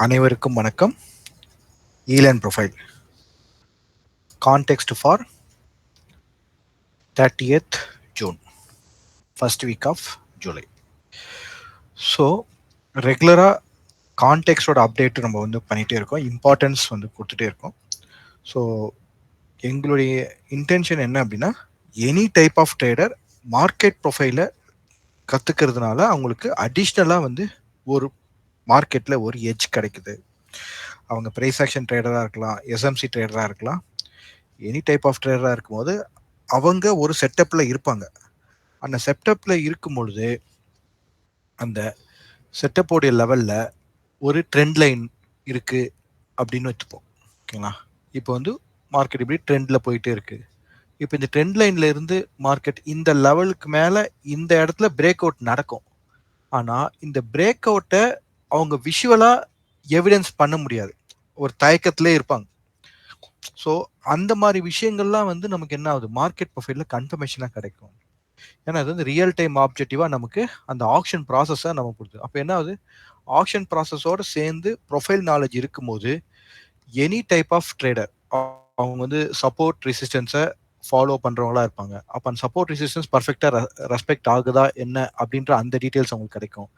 அனைவருக்கும் வணக்கம். ஈலன் profile context for 30th June, first week of July. So ரெகுலராக கான்டெக்ஸ்டோட அப்டேட்டு நம்ம வந்து பண்ணிகிட்டே இருக்கோம், இம்பார்ட்டன்ஸ் வந்து கொடுத்துட்டே இருக்கோம். ஸோ எங்களுடைய இன்டென்ஷன் என்ன அப்படின்னா, any type of trader market ப்ரொஃபைலை கற்றுக்கிறதுனால அவங்களுக்கு அடிஷ்னலாக வந்து ஒரு மார்க்கெட்டில் ஒரு எட்ஜ் கிடைக்குது. அவங்க ப்ரைஸ் ஆக்ஷன் ட்ரேடராக இருக்கலாம், எஸ்எம்சி ட்ரேடராக இருக்கலாம், எனி டைப் ஆஃப் ட்ரேடராக இருக்கும்போது அவங்க ஒரு செட்டப்பில் இருப்பாங்க. அந்த செட்டப்பில் இருக்கும் பொழுது அந்த செட்டப்போடைய லெவலில் ஒரு ட்ரெண்ட் லைன் இருக்குது அப்படின்னு வச்சுப்போம். ஓகேங்களா? இப்போ வந்து மார்க்கெட் இப்படி ட்ரெண்டில் போயிட்டே இருக்குது. இப்போ இந்த ட்ரெண்ட் லைனில் இருந்து மார்க்கெட் இந்த லெவலுக்கு மேலே இந்த இடத்துல பிரேக் அவுட் நடக்கும். ஆனால் இந்த பிரேக் அவுட்டை அவங்க விஷுவலாக எவிடன்ஸ் பண்ண முடியாது, ஒரு தயக்கத்திலே இருப்பாங்க. ஸோ அந்த மாதிரி விஷயங்கள்லாம் வந்து நமக்கு என்ன ஆகுது, மார்க்கெட் ப்ரொஃபைலில் கன்ஃபர்மேஷனாக கிடைக்கும். ஏன்னா அது வந்து ரியல் டைம் ஆப்ஜெக்டிவாக நமக்கு அந்த ஆக்ஷன் ப்ராசஸை நம்ம கொடுத்து, அப்போ என்ன ஆகுது, ஆக்ஷன் ப்ராசஸோடு சேர்ந்து ப்ரொஃபைல் நாலேஜ் இருக்கும்போது எனி டைப் ஆஃப் ட்ரேடர் அவங்க வந்து சப்போர்ட் ரெசிஸ்டன்ஸை ஃபாலோ பண்ணுறவங்களா இருப்பாங்க. அப்போ அந்த சப்போர்ட் ரெசிஸ்டன்ஸ் பர்ஃபெக்டாக ரெஸ்பெக்ட் ஆகுதா என்ன அப்படின்ற அந்த டீட்டெயில்ஸ் அவங்களுக்கு கிடைக்கும்.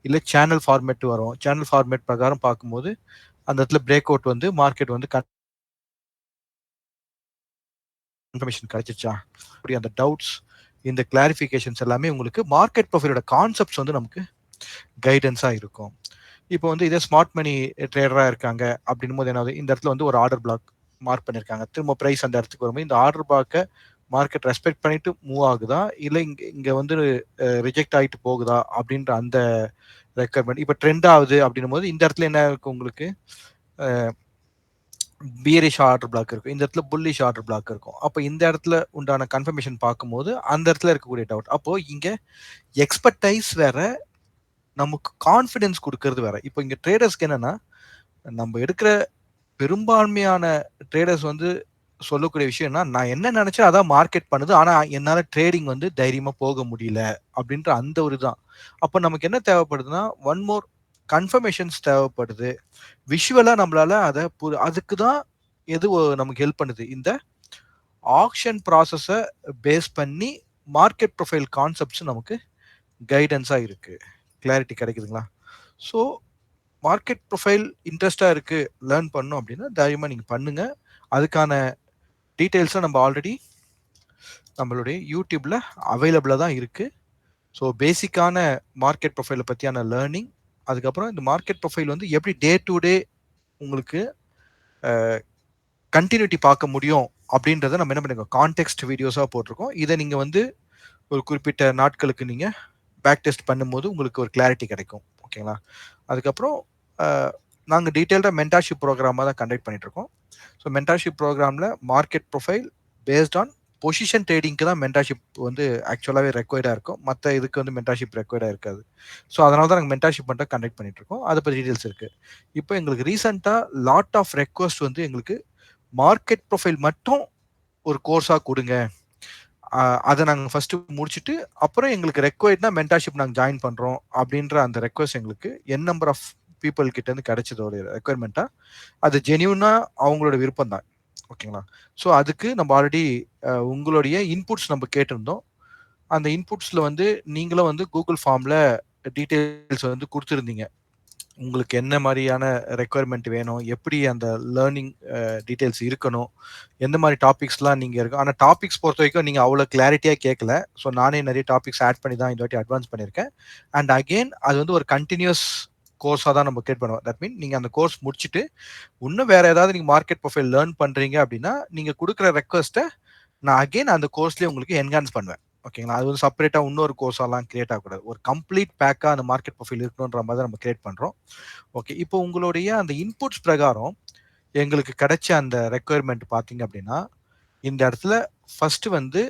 இல்லை சேனல் ஃபார்மேட் வரும், சேனல் ஃபார்மேட் பிரகாரம் பார்க்கும்போது அந்த இடத்துல பிரேக் அவுட் வந்து மார்க்கெட் வந்து இன்ஃபர்மேஷன் கிடைச்சிச்சா, அப்படி அந்த டவுட்ஸ், இந்த கிளாரிஃபிகேஷன்ஸ் எல்லாமே உங்களுக்கு மார்க்கெட் ப்ரொஃபைலோட கான்செப்ட்ஸ் வந்து நமக்கு கைடன்ஸாக இருக்கும். இப்போ வந்து இதே ஸ்மார்ட் மணி ட்ரேடராக இருக்காங்க அப்படின்னும் போது என்ன, இந்த இடத்துல வந்து ஒரு ஆர்டர் பிளாக் மார்க் பண்ணியிருக்காங்க, திரும்ப ப்ரைஸ் அந்த இடத்துக்கு வரும்போது இந்த ஆர்டர் பிளாக்கை மார்க்கெட் ரெஸ்பெக்ட் பண்ணிட்டு மூவ் ஆகுதா, இல்லை இங்கே வந்து ரிஜெக்ட் ஆகிட்டு போகுதா அப்படின்ற அந்த ரெக்குயர்மெண்ட். இப்போ ட்ரெண்ட் ஆகுது அப்படின்னும் போது இந்த இடத்துல என்ன இருக்கும், உங்களுக்கு பியரிஷ் ஆர்டர் பிளாக் இருக்கும், இந்த இடத்துல புல்லிஷ் ஆர்டர் பிளாக் இருக்கும். அப்போ இந்த இடத்துல உண்டான கன்ஃபர்மேஷன் பார்க்கும்போது அந்த இடத்துல இருக்கக்கூடிய டவுட். அப்போ இங்கே எக்ஸ்பர்டைஸ் வேற, நமக்கு கான்ஃபிடன்ஸ் கொடுக்கறது வேற. இப்போ இங்கே ட்ரேடர்ஸ்க்கு என்னன்னா, நம்ம எடுக்கிற பெரும்பான்மையான ட்ரேடர்ஸ் வந்து சொல்லக்கூடிய விஷயம்னா, நான் என்ன நினைச்சேன் அதான் மார்க்கெட் பண்ணுது, ஆனால் என்னால் ட்ரேடிங் வந்து தைரியமாக போக முடியல அப்படின்ற அந்த ஒரு தான். அப்போ நமக்கு என்ன தேவைப்படுதுன்னா, ஒன் மோர் கன்ஃபர்மேஷன்ஸ் தேவைப்படுது. விஷுவலாக நம்மளால அதை அதுக்கு தான் எது நமக்கு ஹெல்ப் பண்ணுது, இந்த ஆக்ஷன் ப்ராசஸை பேஸ் பண்ணி மார்க்கெட் ப்ரொஃபைல் கான்செப்ட்ஸ் நமக்கு கைடன்ஸாக இருக்குது. கிளாரிட்டி கிடைக்குதுங்களா? ஸோ மார்க்கெட் ப்ரொஃபைல் இன்ட்ரெஸ்டாக இருக்குது, லேர்ன் பண்ணணும் அப்படின்னா தைரியமாக நீங்கள் பண்ணுங்கள். அதுக்கான டீட்டெயில்ஸை நம்ம ஆல்ரெடி நம்மளுடைய யூடியூப்பில் அவைலபிளாக தான் இருக்குது. ஸோ பேசிக்கான மார்க்கெட் ப்ரொஃபைலை பற்றியான லேர்னிங், அதுக்கப்புறம் இந்த மார்க்கெட் ப்ரொஃபைல் வந்து எப்படி டே டு டே உங்களுக்கு கண்டினியூட்டி பார்க்க முடியும் அப்படின்றத நம்ம என்ன பண்ணிருக்கோம், கான்டெக்ஸ்ட் வீடியோஸாக போட்டிருக்கோம். இதை நீங்கள் வந்து ஒரு குறிப்பிட்ட நாட்களுக்கு நீங்கள் பேக் டெஸ்ட் பண்ணும்போது உங்களுக்கு ஒரு கிளாரிட்டி கிடைக்கும். ஓகேங்களா? அதுக்கப்புறம் நாங்கள் டீட்டெயில்டாக மென்டார்ஷிப் ப்ரோக்ராமாக தான் கண்டக்ட் பண்ணிகிட்ருக்கோம். ஸோ மென்டார்ஷிப் ப்ரோக்ராமில் market profile based on position ட்ரேடிங்க்கு தான் மென்டார்ஷிப் வந்து ஆக்சுவலாகவே ரெக்வயர்டாக இருக்கும், மற்ற இதுக்கு வந்து மென்டார்ஷிப் ரெக்வயர்டாக இருக்காது. ஸோ அதனால தான் நாங்கள் மென்டார்ஷிப் மட்டும் கண்டக்ட் பண்ணிகிட்ருக்கோம். அதை பற்றி டீட்டெயில்ஸ் இருக்குது. இப்போ எங்களுக்கு ரீசெண்டாக லாட் ஆஃப் ரெக்வஸ்ட் வந்து எங்களுக்கு மார்க்கெட் ப்ரொஃபைல் மட்டும் ஒரு கோர்ஸாக கொடுங்க, அதை நாங்கள் ஃபஸ்ட்டு முடிச்சுட்டு அப்புறம் எங்களுக்கு ரெக்வயர்ட்னா மென்டார்ஷிப் நாங்கள் ஜாயின் பண்ணுறோம் அப்படின்ற அந்த ரெக்வஸ்ட் எங்களுக்கு நம்பர் ஆஃப் பீப்புள் கிட்டேருந்து கிடைச்சதோடைய ரெக்குயர்மெண்ட்டாக, அது ஜென்யூனாக அவங்களோட விருப்பம் தான். ஓகேங்களா? ஸோ அதுக்கு நம்ம ஆல்ரெடி உங்களுடைய இன்புட்ஸ் நம்ம கேட்டிருந்தோம். அந்த இன்புட்ஸில் வந்து நீங்களும் வந்து கூகுள் ஃபார்மில் டீட்டெயில்ஸ் வந்து கொடுத்துருந்தீங்க, உங்களுக்கு என்ன மாதிரியான ரெக்குயர்மெண்ட் வேணும், எப்படி அந்த லேர்னிங் டீட்டெயில்ஸ் இருக்கணும், எந்த மாதிரி டாபிக்ஸ்லாம் நீங்கள் இருக்கும். ஆனால் டாபிக்ஸ் பொறுத்த வரைக்கும் நீங்கள் அவ்வளோ கிளாரிட்டியாக கேட்கல. ஸோ நானே நிறைய டாபிக்ஸ் ஆட் பண்ணி தான் இந்த வாட்டி அட்வான்ஸ் பண்ணியிருக்கேன். அண்ட் அகெயின் அது வந்து ஒரு கண்டினியூஸ் கோர்ஸாக தான் நம்ம கிரியேட் பண்ணுவோம். தட் மீன் நீங்கள் அந்த கோர்ஸ் முடிச்சுட்டு இன்னும் வேறு ஏதாவது நீங்கள் மார்க்கெட் ப்ரொஃபைல் லேர்ன் பண்ணுறீங்க அப்படின்னா நீங்கள் கொடுக்குற ரெக்வஸ்ட்டை நான் அகெயின் அந்த கோர்ஸ்லேயே உங்களுக்கு என்ஹான்ஸ் பண்ணுவேன். ஓகேங்களா? அது வந்து செப்பரேட்டாக இன்னொரு கோர்ஸாலாம் கிரியேட் ஆகக்கூடாது, ஒரு கம்ப்ளீட் பேக்காக அந்த மார்க்கெட் ப்ரொஃபைல் இருக்கணுன்ற மாதிரி நம்ம கிரியேட் பண்ணுறோம். ஓகே, இப்போ உங்களுடைய அந்த இன்புட்ஸ் பிரகாரம் எங்களுக்கு கிடைச்ச அந்த ரெக்குயர்மெண்ட் பார்த்தீங்க அப்படின்னா, இந்த இடத்துல ஃபர்ஸ்ட் வந்து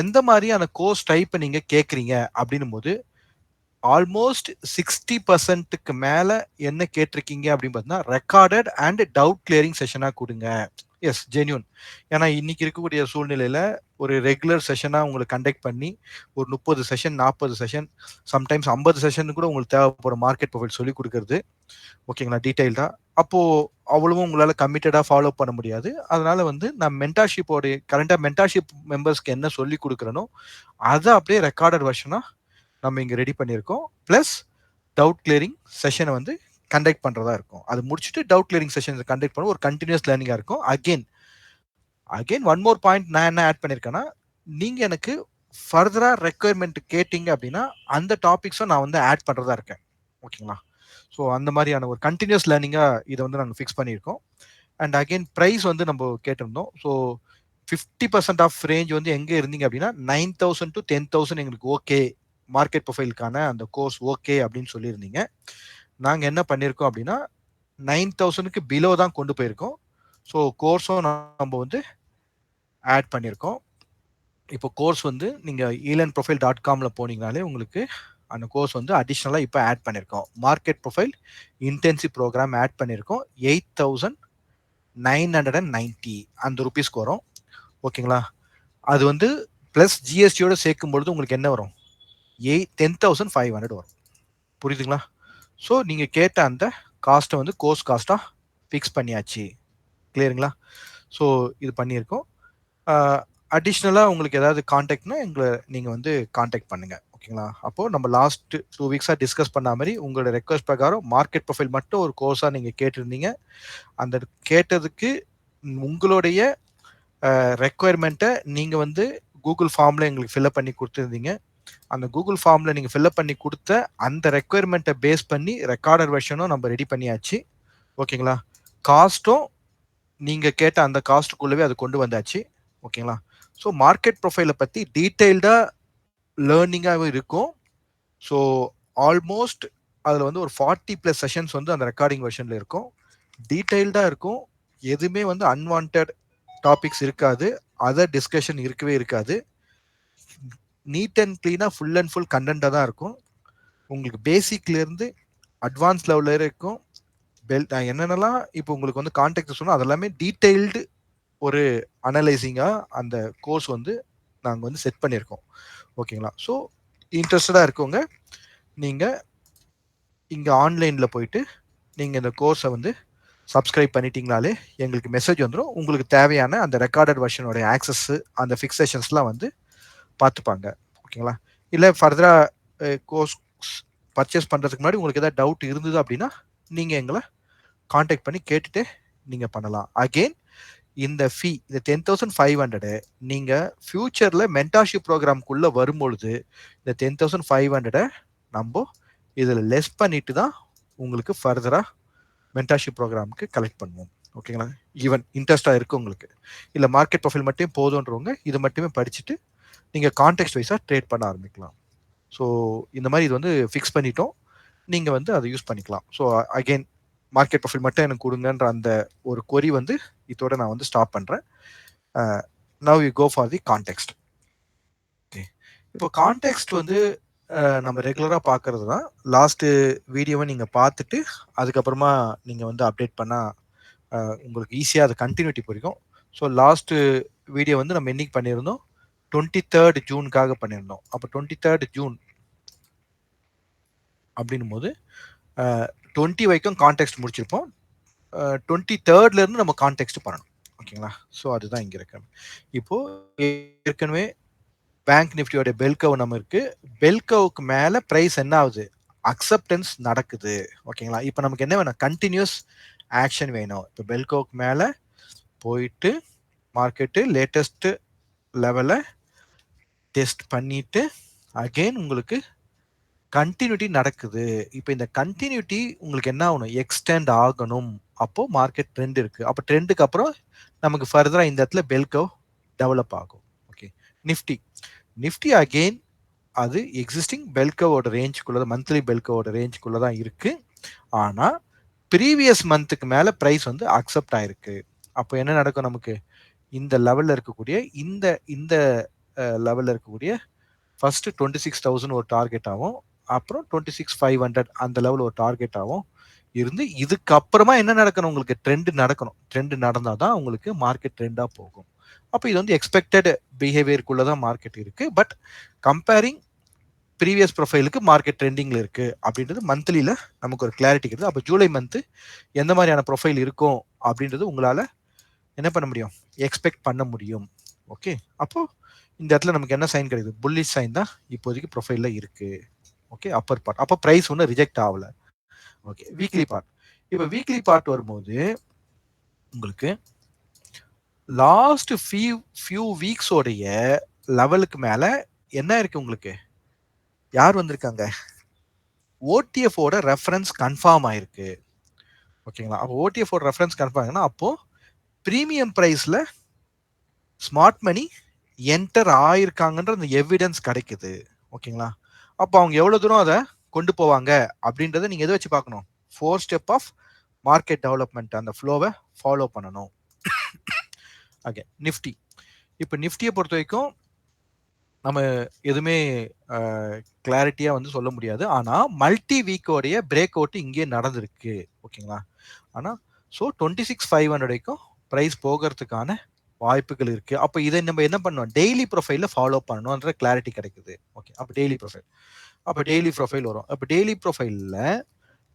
எந்த மாதிரியான கோர்ஸ் டைப்பை நீங்கள் கேட்குறீங்க அப்படின்னும் போது ஆல்மோஸ்ட் 60% மேலே என்ன கேட்டிருக்கீங்க அப்படின்னு பார்த்தீங்கன்னா, ரெக்கார்டட் அண்ட் டவுட் கிளியரிங் செஷனாக கொடுங்க. Yes genuine. ஏன்னா இன்னைக்கு இருக்கக்கூடிய சூழ்நிலையில ஒரு ரெகுலர் செஷனா உங்களுக்கு கண்டக்ட் பண்ணி ஒரு 30 செஷன், 40 செஷன், சம்டைம்ஸ் 50 செஷன் கூட உங்களுக்கு தேவைப்படும் மார்க்கெட் ப்ரொஃபைல் சொல்லிக் குடுக்கறது. ஓகேங்களா? டீடைல்டா. அப்போ அவ்வளவும் உங்களால கமிட்டடா ஃபாலோ பண்ண முடியாது. அதனால வந்து நான் மென்டார்ஷிப்போட கரண்ட்டா மென்டார்ஷிப் மெம்பர்ஸ்க்கு என்ன சொல்லிக் குடுக்குறேனோ, அத அப்படியே ரெக்கார்டட் வெர்ஷனா நம்ம இங்க ரெடி பண்ணியிருக்கோம். பிளஸ் டவுட் கிளியரிங் செஷன வந்து கண்டக்ட் பண்றதா இருக்கும். அது முடிச்சுட்டு டவுட் கிளியரிங் செஷன் கண்டக்ட் பண்ண ஒரு கன்டினியூஸ் லேர்னிங்கா இருக்கும். Again again one more point நான் என்ன ஆட் பண்ணியிருக்கேன்னா, நீங்க எனக்கு ஃபர்தரா ரெக்யர்மென்ட் கேட்டீங்க அப்படின்னா, அந்த டாபிக்ஸும் நான் வந்து ஆட் பண்றதா இருக்கேன். ஓகேங்களா? ஸோ அந்த மாதிரியான ஒரு கன்டினியூஸ் லேர்னிங்கா இத வந்து நாங்க ஃபிக்ஸ் பண்ணியிருக்கோம். அண்ட் அகைன் பிரைஸ் வந்து நம்ம கேட்டிருந்தோம். ஸோ 50% ஆஃப் ரேஞ்ச் வந்து எங்க இருந்தீங்க அப்படின்னா 9,000 to 10,000 எங்களுக்கு ஓகே. மார்க்கெட் ப்ரொஃபைலுக்கான அந்த கோர்ஸ் ஓகே அப்படின்னு சொல்லியிருந்தீங்க. நாங்க என்ன பண்ணியிருக்கோம் அப்படின்னா 9,000க்கு பிலோ தான் கொண்டு போயிருக்கோம். ஸோ கோர்ஸும் நம்ம வந்து ஆட் பண்ணியிருக்கோம். இப்போ கோர்ஸ் வந்து நீங்க eLearnprofile.comல போனீங்கனாலே உங்களுக்கு அந்த கோர்ஸ் வந்து அடிஷனலா இப்போ ஆட் பண்ணியிருக்கோம். Market profile intensive programme add பண்ணியிருக்கோம். 8,990 அந்த ரூபீஸ்க்கு வரும். ஓகேங்களா? அது வந்து பிளஸ் ஜிஎஸ்டியோட சேர்க்கும் பொழுது உங்களுக்கு என்ன வரும்? 10,500 வரும். புரியுதுங்களா? ஸோ நீங்க கேட்ட அந்த காஸ்ட்டை வந்து கோர்ஸ் காஸ்ட்டா ஃபிக்ஸ் பண்ணியாச்சு. கிளியருங்களா? ஸோ இது பண்ணியிருக்கோம். அடிஷ்னலா உங்களுக்கு ஏதாவது கான்டாக்ட்னா எங்களை நீங்க வந்து கான்டாக்ட் பண்ணுங்க. ஓகேங்களா? அப்போ நம்ம லாஸ்ட் 2 வீக்ஸா டிஸ்கஸ் பண்ண மாதிரி உங்களோட ரெக்வஸ்ட் பிரகாரம் மார்க்கெட் ப்ரொஃபைல் மட்டும் ஒரு கோர்ஸா நீங்க கேட்டிருந்தீங்க. அந்த கேட்டதுக்கு உங்களுடைய ரெக்குயர்மெண்ட்டை நீங்க வந்து கூகுள் ஃபார்ம்ல எங்களுக்கு ஃபில்அப் பண்ணி கொடுத்துருந்தீங்க. அந்த கூகுள் ஃபார்ம்ல நீங்க ஃபில்அப் பண்ணி கொடுத்த அந்த ரெக்குயர்மெண்ட்டை பேஸ் பண்ணி ரெக்கார்டர் வெர்ஷனும் நம்ம ரெடி பண்ணியாச்சு. ஓகேங்களா? காஸ்ட்டும் நீங்க கேட்ட அந்த காஸ்ட்டுக்குள்ளவே அது கொண்டு வந்தாச்சு. ஓகேங்களா? ஸோ மார்க்கெட் ப்ரொஃபைலை பத்தி டீட்டெயில்டா லேர்னிங்காகவே இருக்கும். ஸோ ஆல்மோஸ்ட் அதில் வந்து ஒரு 40+ செஷன்ஸ் வந்து அந்த ரெக்கார்டிங் வெர்ஷன்ல இருக்கும். டீட்டெயில்டா இருக்கும். எதுவுமே வந்து அன்வான்ட் டாபிக்ஸ் இருக்காது. அதர் டிஸ்கஷன் இருக்கவே இருக்காது. நீட் அண்ட் கிளீனா ஃபுல் அண்ட் ஃபுல் கண்டென்ட்டாக தான் இருக்கும். உங்களுக்கு பேசிக்ல இருந்து அட்வான்ஸ் லெவலில் இருக்கும். என்னென்னலாம் இப்போ உங்களுக்கு வந்து கான்டெக்ட் சொன்னோம் அதெல்லாமே டீட்டெயில்டு ஒரு அனலைசிங்கா அந்த கோர்ஸ் வந்து நாங்கள் வந்து செட் பண்ணியிருக்கோம். ஓகேங்களா? ஸோ இன்ட்ரெஸ்டடாக இருக்கவங்க நீங்க இங்க ஆன்லைன்ல போயிட்டு நீங்க இந்த கோர்ஸை வந்து சப்ஸ்கிரைப் பண்ணிட்டீங்கனாலே எங்களுக்கு மெசேஜ் வந்துடும். உங்களுக்கு தேவையான அந்த ரெக்கார்டட் வெர்ஷனோட ஆக்சஸ் அந்த ஃபிக்ஸேஷன்ஸ்லாம் வந்து பார்த்துப்பாங்க. ஓகேங்களா? இல்லை ஃபர்தரா கோர்ஸ் பர்ச்சேஸ் பண்ணுறதுக்கு முன்னாடி உங்களுக்கு ஏதாவது டவுட் இருந்தது அப்படின்னா நீங்கள் எங்களை கான்டாக்ட் பண்ணி கேட்டுட்டு நீங்கள் பண்ணலாம். அகெயின் இந்த ஃபீ இந்த 10,500 நீங்க ஃபியூச்சர்ல மென்டார்ஷிப் ப்ரோக்ராம்குள்ள வரும்பொழுது இந்த 10,500 நம்ம இதுல லெஸ் பண்ணிட்டு தான் உங்களுக்கு ஃபர்தரா மென்டார்ஷிப் ப்ரோக்ராமுக்கு கலெக்ட் பண்ணுவோம். ஓகேங்களா? ஈவன் இன்ட்ரெஸ்டா இருக்கு உங்களுக்கு இல்ல மார்க்கெட் ப்ரொஃபைல் மட்டும் போதுன்றவங்க இது மட்டுமே படிச்சுட்டு நீங்க கான்டெக்ட் வைஸா ட்ரேட் பண்ண ஆரம்பிக்கலாம். ஸோ இந்த மாதிரி இது வந்து ஃபிக்ஸ் பண்ணிட்டோம். நீங்க வந்து அதை யூஸ் பண்ணிக்கலாம். ஸோ அகைன் மார்க்கெட் ப்ரொஃபைல் மட்டும் எனக்கு கொடுங்கன்ற அந்த ஒரு கொரி வந்து இதோட நான் வந்து ஸ்டாப் பண்றேன். Now you go for the context. Okay. இப்போ கான்டெக்ஸ்ட் வந்து நம்ம ரெகுலரா பார்க்கறது தான். லாஸ்ட் வீடியோவை நீங்க பார்த்துட்டு அதுக்கப்புறமா நீங்க வந்து அப்டேட் பண்ணா உங்களுக்கு ஈஸியா அது கண்டினியூட்டி புரியும். ஸோ லாஸ்ட் வீடியோ வந்து நம்ம என்னைக்கு பண்ணியிருந்தோம்? 23rd ஜூனுக்காக பண்ணியிருந்தோம். அப்போ 23rd ஜூன் அப்படின்னும் போது 20 வரைக்கும் கான்டெக்ஸ்ட் முடிச்சிருப்போம். 23rdல இருந்து நம்ம கான்டெக்ஸ்ட் பண்ணணும். ஓகேங்களா? ஸோ அதுதான் இங்க இருக்கு. இப்போ ஏற்கனவே பேங்க் நிஃப்டியோட பெல் கர்வ் நம்ம இருக்கு. பெல் கர்வுக்கு மேல பிரைஸ் என்ன ஆகுது? அக்செப்டன்ஸ் நடக்குது. ஓகேங்களா? இப்போ நமக்கு என்ன வேணும்? கண்டினியூஸ் ஆக்ஷன் வேணும். இப்போ பெல் கர்வுக்கு மேல போயிட்டு மார்க்கெட்டு லேட்டஸ்ட் லெவலை டெஸ்ட் பண்ணிட்டு அகைன் உங்களுக்கு கண்டினியூட்டி நடக்குது. இப்போ இந்த கண்டினியூட்டி உங்களுக்கு என்ன ஆகணும்? எக்ஸ்டெண்ட் ஆகணும். அப்போ மார்க்கெட் ட்ரெண்ட் இருக்கு. அப்போ ட்ரெண்டுக்கு அப்புறம் நமக்கு ஃபர்தரா இந்த இடத்துல பெல் கர்வ் டெவலப் ஆகும். ஓகே. நிஃப்டி நிஃப்டி அகெயின் அது எக்ஸிஸ்டிங் பெல் கர்வோட ரேஞ்சுக்குள்ள மந்த்லி பெல் கர்வோட ரேஞ்சுக்குள்ள தான் இருக்கு. ஆனா ப்ரீவியஸ் மந்த்துக்கு மேல பிரைஸ் வந்து அக்செப்ட் ஆயிருக்கு. அப்போ என்ன நடக்கும்? நமக்கு இந்த லெவல்ல இருக்கக்கூடிய இந்த இந்த லெவல்ல இருக்கக்கூடிய ஃபர்ஸ்ட் 26,000 ஒரு டார்கெட் ஆகும். அப்புறம் 26,500 அந்த லெவல் ஒரு டார்கெட் ஆகும். இருந்து இதுக்கப்புறமா என்ன நடக்கணும், உங்களுக்கு ட்ரெண்ட் நடக்கணும். ட்ரெண்ட் நடந்தா தான் உங்களுக்கு மார்க்கெட் ட்ரெண்டா போகும். அப்ப இது வந்து எக்ஸ்பெக்டட் பிஹேவியர்க்குள்ள தான் மார்க்கெட் இருக்கு. பட் கம்பேரிங் ப்ரீவியஸ் ப்ரொஃபைலுக்கு மார்க்கெட் ட்ரெண்டிங்ல இருக்கு அப்படின்றது மந்த்லில நமக்கு ஒரு கிளாரிட்டி கிடைக்குது. அப்ப ஜூலை மந்த் எந்த மாதிரியான ப்ரொஃபைல் இருக்கும் அப்படின்றது உங்களால என்ன பண்ண முடியும், எக்ஸ்பெக்ட் பண்ண முடியும். ஓகே, அப்போ இந்த இடத்துல நமக்கு என்ன சைன் கிடைக்குது, புல்லிஷ் சைன் தான் இப்போதைக்கு ப்ரொஃபைல்ல இருக்கு. Okay, Appar part. அப்போ பிரைஸ் ஒன்றும் ரிஜெக்ட் ஆகல. Okay, weekly part. இப்போ வீக்லி பார்ட் வரும்போது உங்களுக்கு லாஸ்ட் ஃபியூ வீக்ஸோடைய லெவலுக்கு மேல என்ன இருக்கு, உங்களுக்கு யார் வந்திருக்காங்க, ஓடிஎஃப் ஓட ரெஃபரன்ஸ் கன்ஃபார்ம் ஆயிருக்கு. ஓகேங்களா, அப்போ ஓடிஎஃப் ஓட ரெஃபரன்ஸ் கன்ஃபார்ம் ஆகுனா அப்போ பிரீமியம் பிரைஸ்ல ஸ்மார்ட் மணி என்டர் ஆயிருக்காங்கன்ற அந்த எவிடன்ஸ் கிடைக்குது. ஓகேங்களா, அப்போ அவங்க எவ்வளவு தூரம் அதை கொண்டு போவாங்க அப்படின்றத நீங்க எதை வச்சு பார்க்கணும், 4 ஸ்டெப் ஆஃப் மார்க்கெட் டெவலப்மெண்ட், அந்த ஃப்ளோவை ஃபாலோ பண்ணணும். Okay, Nifty. இப்போ நிஃப்டியை பொறுத்த வரைக்கும் நம்ம எதுவுமே கிளாரிட்டியா வந்து சொல்ல முடியாது. ஆனா மல்டி வீக்கோடைய பிரேக் அவுட் இங்கே நடந்திருக்கு. ஓகேங்களா, ஆனா ஸோ 26,500 வரைக்கும் பிரைஸ் போகிறதுக்கான வாய்ப்புகள் இருக்கு. அப்போ இதை நம்ம என்ன பண்ணணும், டெய்லி ப்ரொஃபைல ஃபாலோ பண்ணணும்ன்ற கிளாரிட்டி கிடைக்குது. ஓகே, அப்போ டெய்லி ப்ரொஃபைல், அப்போ டெய்லி ப்ரொஃபைல் வரும். அப்போ டெய்லி ப்ரொஃபைல்ல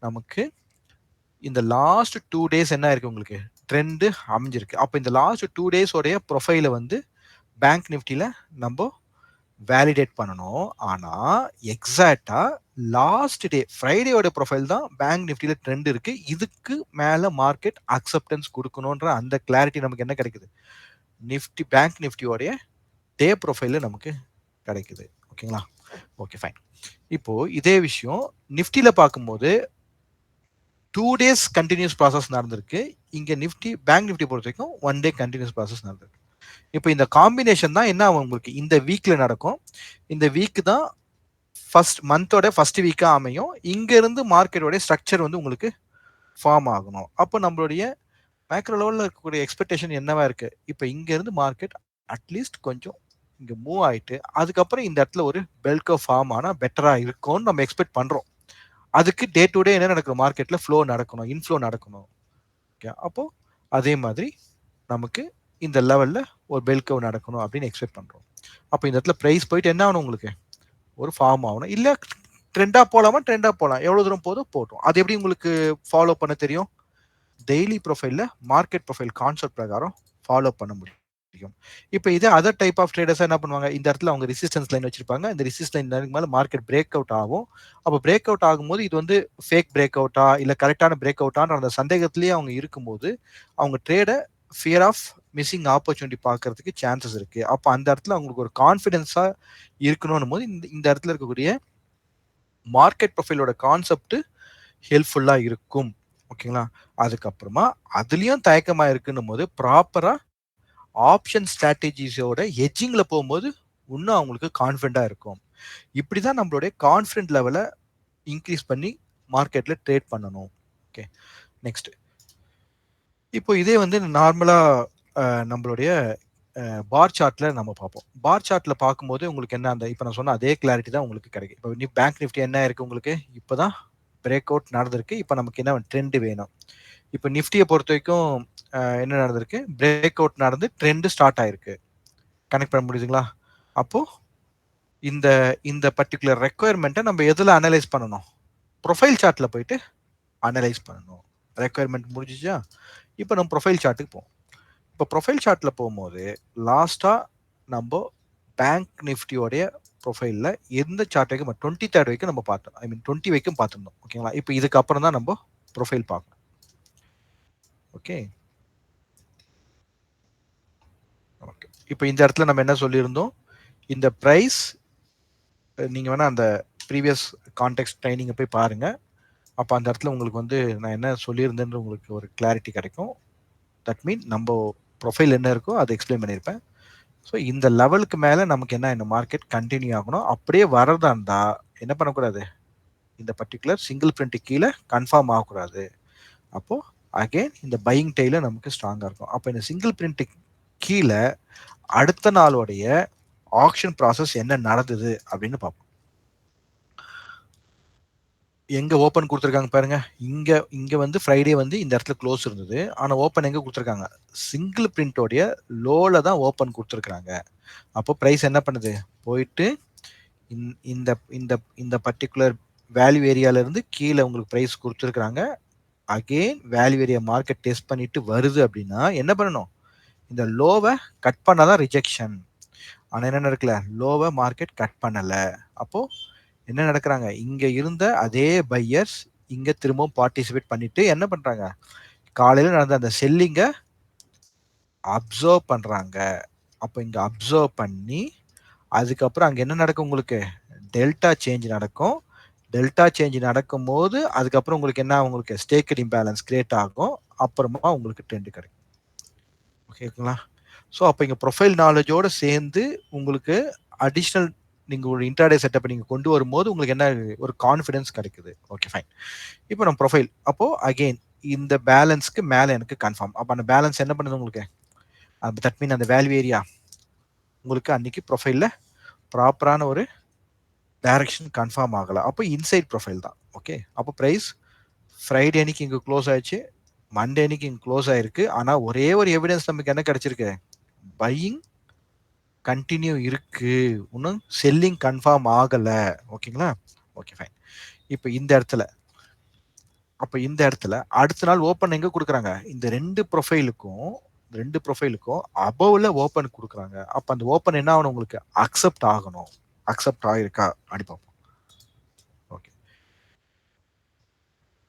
நமக்கு இந்த லாஸ்ட் 2 டேஸ் என்ன இருக்கு, உங்களுக்கு ட்ரெண்ட் அமைஞ்சிருக்கு. அப்போ இந்த லாஸ்ட் 2 டேஸ் உடைய ப்ரொஃபைலை வந்து பேங்க் நிஃப்டில நம்ம வேலிடேட் பண்ணணும். ஆனா எக்ஸாக்டா லாஸ்ட் டே ஃப்ரைடேயோட ப்ரொஃபைல் தான் பேங்க் நிஃப்டில ட்ரெண்ட் இருக்கு. இதுக்கு மேல மார்க்கெட் அக்செப்டன்ஸ் கொடுக்கணும்ன்ற அந்த கிளாரிட்டி நமக்கு என்ன கிடைக்குது, நிஃப்டி பேங்க் நிஃப்டியோடைய டே ப்ரொஃபைல்ல நமக்கு கிடைக்குது. ஓகேங்களா, ஓகே ஃபைன். இப்போ இதே விஷயம் நிஃப்டில பார்க்கும்போது 2 டேஸ் கண்டினியூஸ் ப்ராசஸ் நடந்திருக்கு. இங்க நிஃப்டி பேங்க் நிஃப்டி பொறுத்த வரைக்கும் 1 டே கண்டினியூஸ் ப்ராசஸ் நடந்திருக்கு. இப்போ இந்த காம்பினேஷன் தான் என்ன ஆகும், உங்களுக்கு இந்த வீக்ல நடக்கும். இந்த வீக் தான் ஃபர்ஸ்ட் மந்தோட ஃபர்ஸ்ட் வீக்கா அமையும். இங்க இருந்து மார்க்கெட்டோட ஸ்ட்ரக்சர் வந்து உங்களுக்கு ஃபார்ம் ஆகணும். அப்போ நம்மளுடைய மேக்ரோ லெவலில் இருக்கக்கூடிய எக்ஸ்பெக்டேஷன் என்னவா இருக்கு, இப்போ இங்க இருந்து மார்க்கெட் அட்லீஸ்ட் கொஞ்சம் இங்க மூவ் ஆயிட்டு அதுக்கப்புறம் இந்த இடத்துல ஒரு பெல் கர்வ் ஃபார்ம் ஆனா பெட்டரா இருக்கும்னு நம்ம எக்ஸ்பெக்ட் பண்றோம். அதுக்கு டே டு டே என்ன நடக்கும், மார்க்கெட்ல ஃப்ளோ நடக்கணும், இன்ஃப்ளோ நடக்கணும். ஓகே, அப்போ அதே மாதிரி நமக்கு இந்த லெவல்ல ஒரு பெல் கர்வ் நடக்கணும் அப்படின்னு எக்ஸ்பெக்ட் பண்றோம். அப்போ இந்த இடத்துல பிரைஸ் போயிட்டு என்ன ஆகணும், உங்களுக்கு ஒரு ஃபார்ம் ஆகணும். இல்ல ட்ரெண்டா போலாமா, ட்ரெண்டா போலாம், எவ்வளவு தூரம் போதும் போட்டும். அது எப்படி உங்களுக்கு ஃபாலோ பண்ண தெரியும், டெய்லி ப்ரொஃபைல்ல மார்க்கெட் ப்ரொஃபைல் கான்செப்ட் பிரகாரம் ஃபாலோ பண்ண முடியும். இப்போ இதே அதர் டைப் ஆஃப் ட்ரேடர்ஸ் என்ன பண்ணுவாங்க, இந்த இடத்துல அவங்க ரெசிஸ்டன்ஸ் லைன் வச்சிருப்பாங்க. இந்த ரெசிஸ்டன்ஸ் லைன் மேல மார்க்கெட் பிரேக் அவுட் ஆகும். அப்போ பிரேக் அவுட் ஆகும்போது இது வந்து ஃபேக் பிரேக் அவுட்டா இல்ல கரெக்டான பிரேக் அவுட்டான்ற அந்த சந்தேகத்திலேயே அவங்க இருக்கும்போது அவங்க ட்ரேட ஃபியர் ஆஃப் மிஸ்ஸிங் ஆப்பர்ச்சுனிட்டி பார்க்கறதுக்கு சான்சஸ் இருக்கு. அப்போ அந்த இடத்துல அவங்களுக்கு ஒரு கான்ஃபிடென்ஸா இருக்கணும் போது இந்த இடத்துல இருக்கக்கூடிய மார்க்கெட் ப்ரொஃபைலோட கான்செப்ட் ஹெல்ப்ஃபுல்லா இருக்கும். ஓகேங்களா, அதுக்கப்புறமா அதுலயும் தயக்கமா இருக்குன்னும் போது ப்ராப்பரா ஆப்ஷன் ஸ்ட்ராட்டஜிஸோட ஹெட்ஜிங்ல போகும்போது இன்னும் அவங்களுக்கு கான்ஃபிடண்டா இருக்கும். இப்படிதான் நம்மளுடைய கான்ஃபிடன்ட் லெவலை இன்க்ரீஸ் பண்ணி மார்க்கெட்ல ட்ரேட் பண்ணணும். Okay, next. இப்போ இதே வந்து நார்மலா நம்மளுடைய பார் சார்ட்ல நம்ம பார்ப்போம். பார் சார்ட்ல பார்க்கும்போது உங்களுக்கு என்ன, அந்த இப்போ நான் சொன்ன அதே கிளாரிட்டி தான் உங்களுக்கு கிடைக்கும். இப்போ நீ பேங்க் நிஃப்டி என்ன இருக்கு, உங்களுக்கு இப்போதான் பிரேக் அவுட் நடந்திருக்கு. இப்போ நமக்கு என்ன ட்ரெண்ட் வேணும். இப்போ நிஃப்டியை பொறுத்த வரைக்கும் என்ன நடந்திருக்கு, பிரேக் அவுட் நடந்து ட்ரெண்ட் ஸ்டார்ட் ஆயிருக்கு. கனெக்ட் பண்ண முடியுதுங்களா? அப்போ இந்த இந்த பர்டிகுலர் ரெக்குயர்மெண்ட்டை நம்ம எதுல அனலைஸ் பண்ணணும், ப்ரொஃபைல் சார்ட்ல போயிட்டு அனலைஸ் பண்ணணும். ரெக்குயர்மெண்ட் முடிஞ்சிச்சா, இப்போ நம்ம ப்ரொஃபைல் சார்ட்டுக்கு போவோம். இப்போ ப்ரொஃபைல் சார்ட்ல போகும்போது லாஸ்டா நம்ம பேங்க் நிஃப்டியோடைய ப்ரொஃபைல்ல எந்த சார்ட் வரைக்கும் 23rd வரைக்கும் நம்ம பார்த்தோம். ஐ மீன் 20 வரைக்கும் பார்த்துருந்தோம். ஓகேங்களா, இப்போ இதுக்கு அப்புறம் தான் நம்ம ப்ரொஃபைல் பார்க்கணும். Okay, okay. இப்போ இந்த இடத்துல நம்ம என்ன சொல்லியிருந்தோம், இந்த பிரைஸ் நீங்க வேணா அந்த ப்ரீவியஸ் கான்டெக்ட் ட்ரைனிங்கை போய் பாருங்க. அப்போ அந்த இடத்துல உங்களுக்கு வந்து நான் என்ன சொல்லியிருந்தேன்னு உங்களுக்கு ஒரு கிளாரிட்டி கிடைக்கும். தட் மீன் நம்ம ப்ரொஃபைல் என்ன இருக்கோ அதை எக்ஸ்பிளைன் பண்ணியிருப்பேன். ஸோ இந்த லெவலுக்கு மேலே நமக்கு என்ன, இந்த மார்க்கெட் கண்டினியூ ஆகணும். அப்படியே வரதா இருந்தா என்ன பண்ணக்கூடாது, இந்த பர்டிகுலர் சிங்கிள் பிரிண்ட் கீழே கன்ஃபார்ம் ஆகக்கூடாது. அப்போ அகைன் இந்த பையிங் டெய்ல நமக்கு ஸ்ட்ராங்கா இருக்கும். அப்போ இந்த சிங்கிள் பிரிண்ட் கீழே அடுத்த நாளுடைய ஆக்ஷன் ப்ராசஸ் என்ன நடந்தது அப்படின்னு பார்ப்போம். எங்க ஓப்பன் குடுத்துருக்காங்க பாருங்க. இங்க இங்க வந்து ஃப்ரைடே வந்து இந்த இடத்துல க்ளோஸ் இருந்தது. ஆனா ஓப்பன் எங்க குடுத்துருக்காங்க? சிங்கிள் பிரிண்டோடைய லோல தான் ஓப்பன் குடுத்துருக்காங்க. அப்போ பிரைஸ் என்ன பண்ணுது? போயிட்டு இந்த இந்த இந்த பர்ட்டிகுலர் வேல்யூ ஏரியால இருந்து கீழ உங்களுக்கு பிரைஸ் குடுத்துருக்காங்க. Again value area market test பண்ணிட்டு வருது அப்படின்னா என்ன பண்ணணும்? இந்த லோவ கட் பண்ணா தான் ரிஜெக்ஷன். ஆனா என்ன நடக்கல? லோவ மார்க்கெட் கட் பண்ணல. அப்போ என்ன நடக்குறாங்க? இங்க இருந்த அதே பையர்ஸ் இங்க திரும்பவும் பார்ட்டிசிபேட் பண்ணிட்டு என்ன பண்றாங்க? காலையில நடந்த அந்த செல்லிங்க அப்சர்வ் பண்றாங்க. அப்ப இங்க அப்சர்வ் பண்ணி அதுக்கப்புறம் அங்க என்ன நடக்கும் உங்களுக்கு? டெல்டா சேஞ்ச் நடக்கும். டெல்டா சேஞ்ச் நடக்கும்போது அதுக்கப்புறம் உங்களுக்கு என்ன ஆகும்? உங்களுக்கு ஸ்டேக்கட் இம்பேலன்ஸ் கிரியேட் ஆகும். அப்புறமா உங்களுக்கு ட்ரெண்ட் கிடைக்கும். ஓகேங்களா? ஸோ அப்ப இங்க ப்ரொஃபைல் நாலேஜோட சேர்ந்து உங்களுக்கு அடிஷனல் நீங்க ஒரு இன்ட்ராடே செட்டப் நீங்க கொண்டு வரும்போது உங்களுக்கு என்ன ஒரு கான்ஃபிடன்ஸ் கிடைக்குது. Okay fine. இப்போ நம்ம ப்ரொஃபைல் அப்போ அகைன் இந்த பேலன்ஸ்க்கு மேல எனக்கு கன்ஃபார்ம். அப்ப அந்த பேலன்ஸ் என்ன பண்ணுது உங்களுக்கு? தட் மீன் அந்த வேல்யூ ஏரியா உங்களுக்கு அன்னைக்கு ப்ரொஃபைல்ல ப்ராப்பரான ஒரு டைரக்ஷன் கன்ஃபார்ம் ஆகல. அப்போ இன்சைட் ப்ரொஃபைல் தான். ஓகே. அப்போ பிரைஸ் ஃப்ரைடே அன்னைக்கு இங்க க்ளோஸ் ஆயிடுச்சு. மண்டே அன்னைக்கு இங்க க்ளோஸ் ஆயிருக்கு. ஆனா ஒரே ஒரு எவிடன்ஸ் நமக்கு என்ன கிடைச்சிருக்கு? பையிங் கண்டினியூ இருக்கு. இன்னும் செல்லிங் கன்ஃபார்ம் ஆகல. ஓகேங்களா? Okay fine. இப்போ இந்த இடத்துல அடுத்த நாள் ஓப்பன் எங்க குடுக்குறாங்க? இந்த 2 ப்ரொஃபைலுக்கும் அபவ்ல ஓப்பன் குடுக்குறாங்க. அப்ப அந்த ஓப்பன் என்ன ஆகணும் உங்களுக்கு? அக்செப்ட் ஆகணும். அக்செப்ட் ஆயிருக்கா? அப்படி பார்ப்போம். ஓகே.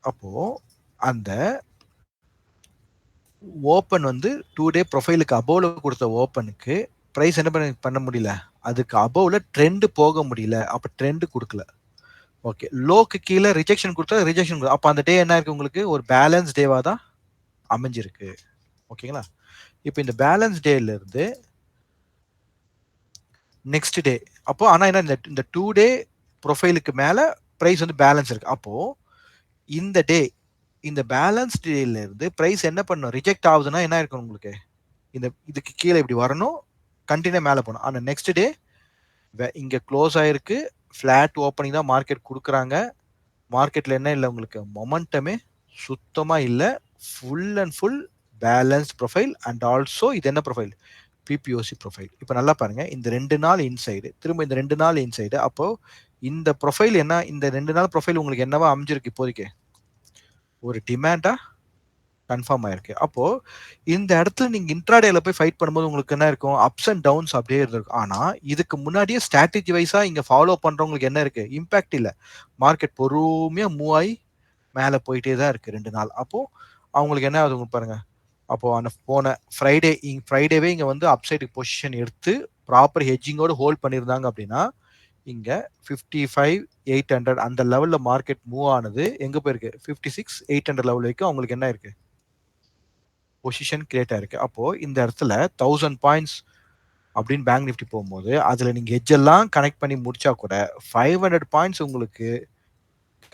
அப்போ அந்த ஓப்பன் வந்து 2 டே ப்ரொஃபைலுக்கு அபவ்ல குடுத்த ஓப்பனுக்கு பிரைஸ் என்ன பண்ண முடியல? அதுக்கு அபவ்ல ட்ரெண்ட் போக முடியல. அப்ப ட்ரெண்ட் குடுக்கல. ஓகே. லோக்கு கீழ ரிஜெக்ஷன் குடுத்தா ரிஜெக்ஷன் அப்ப அந்த டே என்ன இருக்கு உங்களுக்கு? ஒரு பேலன்ஸ் டேவா தான் அமைஞ்சிருக்கு. ஓகேங்களா? இப்ப இந்த பேலன்ஸ் டேல இருந்து நெக்ஸ்ட் டே அப்போ ஆனா என்ன இந்த 2 டே ப்ரொஃபைலுக்கு மேல பிரைஸ் வந்து பேலன்ஸ் இருக்கு. அப்போ இந்த டே இந்த பேலன்ஸ் டேல இருந்து பிரைஸ் என்ன பண்ணும்? ரிஜெக்ட் ஆகுதுன்னா என்ன இருக்கும் உங்களுக்கு? இதுக்கு கீழே இப்படி வரணும். கண்டினியூ மேல போணும். ஆனா நெக்ஸ்ட் டே இங்க க்ளோஸ் ஆயிருக்கு. ஃபிளாட் ஓப்பனிங் தான் மார்க்கெட் குடுக்குறாங்க. மார்க்கெட்ல என்ன இல்ல உங்களுக்கு? மொமெண்டமே சுத்தமா இல்ல. Full and full balanced profile and also இது என்ன ப்ரொஃபைல்? பிபிஓசி ப்ரொஃபைல். இப்ப நல்லா பாருங்க. இந்த 2 நாள் இன்சைடு, திரும்ப இந்த 2 நாள் இன்சைடு. அப்போ இந்த ப்ரொஃபைல் என்ன? இந்த 2 நாள் ப்ரொஃபைல் உங்களுக்கு என்னவா அமைஞ்சிருக்கு இப்போதைக்கு? ஒரு டிமாண்டா கன்ஃபார்ம் ஆயிருக்கு. அப்போ இந்த இடத்துல நீங்க இன்ட்ராடேல போய் ஃபைட் பண்ணும்போது உங்களுக்கு என்ன இருக்கும்? அப்ஸ் அண்ட் டவுன்ஸ் அப்படியே இருந்திருக்கும். ஆனா இதுக்கு முன்னாடியே ஸ்ட்ராட்டஜி வைஸா இங்க ஃபாலோ பண்றவங்களுக்கு என்ன இருக்கு? இம்பாக்ட் இல்ல. மார்க்கெட் பொறுமையா மூவ் ஆயி மேல போயிட்டே தான் இருக்கு 2 நாள். அப்போ அவங்களுக்கு என்ன ஆகுது பாருங்க. அப்போ அந்த போன ஃப்ரைடேவே இங்க வந்து அப்சைடு பொசிஷன் எடுத்து ப்ராப்பர் ஹெட்ஜிங்கோட ஹோல்ட் பண்ணியிருந்தாங்க அப்படின்னா இங்க 55,800 அந்த லெவல்ல மார்க்கெட் மூவ் ஆனது எங்க போயிருக்கு? 56,800 லெவல் வரைக்கும் அவங்களுக்கு என்ன இருக்கு? பொசிஷன் கிரியேட் ஆயிருக்கு. அப்போ இந்த இடத்துல 1000 பாயிண்ட்ஸ் அப்படின்னு பேங்க் நிஃப்டி போகும்போது அதுல நீங்க ஹெட்ஜ் எல்லாம் கனெக்ட் பண்ணி முடிச்சா கூட 500 பாயிண்ட்ஸ் உங்களுக்கு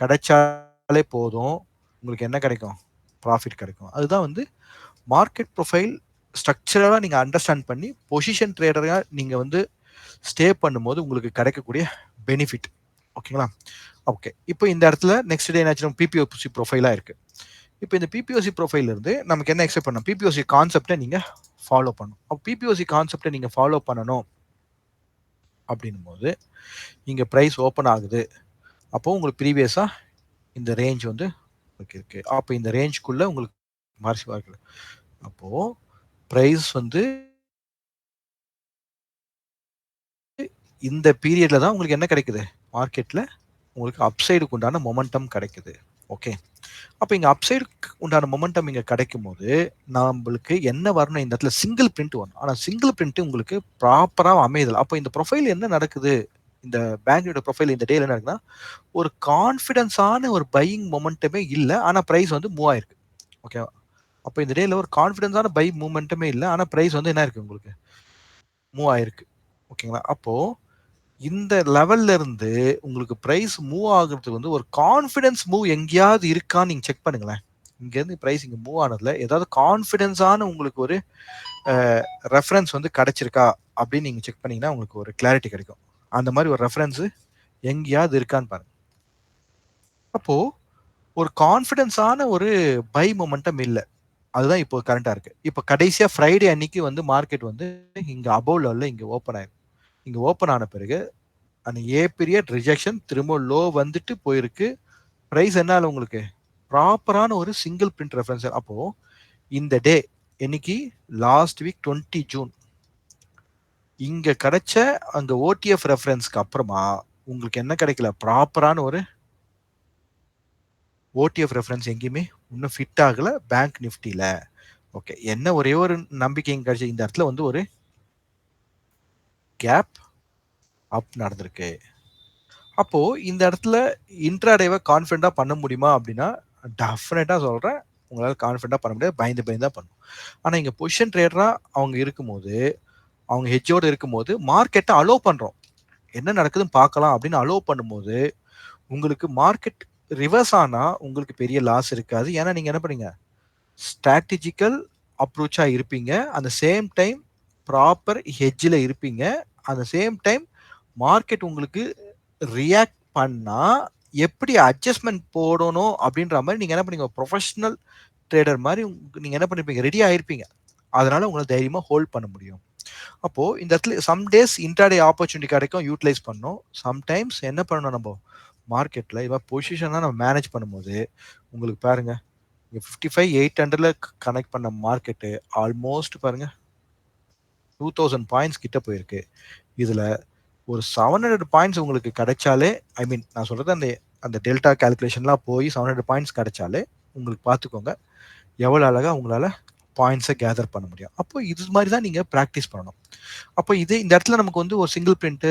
கிடைச்சாலே போதும். உங்களுக்கு என்ன கிடைக்கும்? ப்ராஃபிட் கிடைக்கும். அதுதான் வந்து மார்க்கெட் ப்ரொஃபைல் ஸ்ட்ரக்சரலா நீங்க அண்டர்ஸ்டாண்ட் பண்ணி பொசிஷன் ட்ரேடரா நீங்க வந்து ஸ்டே பண்ணும்போது உங்களுக்கு கிடைக்கக்கூடிய பெனிஃபிட். ஓகேங்களா? ஓகே. இப்போ இந்த இடத்துல நெக்ஸ்ட் டே என்னாச்சு? பிபிஓசி ப்ரொஃபைலா இருக்கு. இப்போ இந்த பிபிஓசி ப்ரொஃபைல்ல இருந்து நமக்கு என்ன எக்ஸ்பெக்ட் பண்ணணும்? பிபிஓசி கான்செப்டை நீங்க ஃபாலோ பண்ணணும். அப்போ பிபிஓசி கான்செப்டை நீங்க ஃபாலோ பண்ணணும் அப்படின்னும் போது இங்க பிரைஸ் ஓப்பன் ஆகுது. அப்போ உங்களுக்கு ப்ரீவியஸா இந்த ரேஞ்ச் வந்து இருக்கு. அப்போ இந்த ரேஞ்ச்க்குள்ள உங்களுக்கு மார்ச் இருக்கு. அப்போ பிரைஸ் வந்து இந்த பீரியட்ல தான் உங்களுக்கு என்ன கிடைக்குது? மார்க்கெட்ல உங்களுக்கு அப்சைடுக்கு உண்டான மொமெண்டம் கிடைக்குது. ஓகே. அப்ப இங்க அப்சைடுக்கு உண்டான மொமெண்டம் இங்க கிடைக்கும்போது, நம்மளுக்கு என்ன வரணும்? இந்த இடத்துல சிங்கிள் பிரிண்ட் வரணும். ஆனா சிங்கிள் பிரிண்ட் உங்களுக்கு ப்ராப்பரா அமையுதல். அப்ப இந்த ப்ரொஃபைல் என்ன நடக்குது? இந்த பேங்கோட ப்ரொஃபைல் இந்த டேல என்ன நடக்குதுன்னா, ஒரு கான்ஃபிடன்ஸான ஒரு பையிங் மொமெண்டமே இல்ல. ஆனா பிரைஸ் வந்து மூவ் ஆயிருக்கு. ஓகேவா? அப்ப இந்த டேல ஒரு கான்ஃபிடன்ஸான பை மூவ்மெண்ட்டுமே இல்ல. ஆனா பிரைஸ் வந்து என்ன இருக்கு உங்களுக்கு? மூவ் ஆயிருக்கு. ஓகேங்களா? அப்போ இந்த லெவல்ல இருந்து உங்களுக்கு பிரைஸ் மூவ் ஆகுறதுக்கு வந்து ஒரு கான்ஃபிடன்ஸ் மூவ் எங்கேயாவது இருக்கான்னு நீங்க செக் பண்ணுங்களேன். இங்க இருந்து பிரைஸ் இங்க மூவ் ஆனதுல ஏதாவது கான்ஃபிடன்ஸான உங்களுக்கு ஒரு ரெஃபரன்ஸ் வந்து கிடைச்சிருக்கா அப்படின்னு நீங்க செக் பண்ணீங்கன்னா உங்களுக்கு ஒரு கிளாரிட்டி கிடைக்கும். அந்த மாதிரி ஒரு ரெஃபரன்ஸ் எங்கேயாவது இருக்கான்னு பாருங்க. அப்போ ஒரு கான்ஃபிடன்ஸான ஒரு பை மொமெண்டம் இல்ல. அதுதான் இப்போ கரண்ட்டா இருக்கு. இப்ப கடைசியா ஃப்ரைடே அன்னைக்கு வந்து மார்க்கெட் வந்து இங்க அபோவ் லெவல்ல இங்க ஓப்பன் ஆயிருக்கு. இங்க ஓப்பன் ஆன பிறகு அந்த ஏ பீரியட் ரிஜெக்ஷன் திரும்ப லோ வந்துட்டு போயிருக்கு. பிரைஸ் என்ன ஆகல உங்களுக்கு? ப்ராப்பரான ஒரு சிங்கிள் பிரிண்ட் ரெஃபரன்ஸ். அப்போ இந்த டே என்னைக்கு? Last week 20 June. இங்க கிடைச்ச அந்த ஓடிஎஃப் ரெஃபரன்ஸ்க்கு அப்புறமா உங்களுக்கு என்ன கிடைக்கல? ப்ராப்பரான ஒரு ஓடிஎஃப் ரெஃபரன்ஸ் எங்கேயுமே இன்னும் ஃபிட் ஆகல பேங்க் நிஃப்டில. ஓகே. என்ன ஒரே ஒரு நம்பிக்கை இங்க கிடைச்சது. இந்த இடத்துல வந்து ஒரு கேப் அப் நடந்திருக்கு. அப்போ இந்த இடத்துல இன்ட்ராடேவை கான்ஃபிடண்டா பண்ண முடியுமா அப்படின்னா டெஃபினட்டா சொல்றேன். உங்களால கான்ஃபிடண்டா பண்ண முடியாது. பயந்து பயந்து தான் பண்ணணும். ஆனா இங்க பொசிஷன் ட்ரேடரா அவங்க இருக்கும்போது, அவங்க ஹெட்ஜோட இருக்கும்போது மார்க்கெட்டை அலோ பண்றோம். என்ன நடக்குதுன்னு பார்க்கலாம் அப்படின்னு அலோ பண்ணும்போது, உங்களுக்கு மார்க்கெட் ரிவர்ஸ் ஆனா உங்களுக்கு பெரிய லாஸ் இருக்காது. ஏன்னா நீங்க என்ன பண்ணீங்க? ஸ்ட்ராட்டஜிக்கல் அப்ரோச்சா இருப்பீங்க. அந்த சேம் டைம் ப்ராப்பர் ஹெட்ஜ்ல இருப்பீங்க. அந்த சேம் டைம் மார்க்கெட் உங்களுக்கு ரியாக்ட் பண்ணா எப்படி அட்ஜஸ்ட்மென்ட் போடணும் அப்படின்ற மாதிரி நீங்க என்ன பண்ணீங்க? ப்ரொஃபஷனல் ட்ரேடர் மாதிரி நீங்க என்ன பண்ணிருப்பீங்க? ரெடியா இருப்பீங்க. அதனால உங்களால தைரியமா ஹோல்ட் பண்ண முடியும். அப்போ இந்த இடத்துல சம் டேஸ் இன்ட்ராடே ஆப்பர்ச்சுனிட்டி கிடைக்கும், யூட்டிலைஸ் பண்ணணும். சம்டைம்ஸ் என்ன பண்ணணும் நம்ம மார்க்கெட்ல இவ பொசிஷனா நம்ம மேனேஜ் பண்ணும்போது உங்களுக்கு பாருங்க 55,800ல கனெக்ட் பண்ண மார்க்கெட்டு ஆல்மோஸ்ட் பாருங்க 2000 பாயிண்ட்ஸ் கிட்ட போயிருக்கு. இதுல ஒரு 700 பாயிண்ட்ஸ் உங்களுக்கு கிடைச்சாலே ஐ மீன் நான் சொல்றது அந்த அந்த டெல்டா கால்குலேஷன்லாம் போய் 700 பாயிண்ட்ஸ் கிடைச்சாலே உங்களுக்கு பார்த்துக்கோங்க எவ்வளோ அழகா உங்களால பாயிண்ட்ஸை கேதர் பண்ண முடியும். அப்போ இது மாதிரி தான் நீங்க ப்ராக்டிஸ் பண்ணணும். அப்போ இது இந்த இடத்துல நமக்கு வந்து ஒரு சிங்கிள் பிரிண்ட்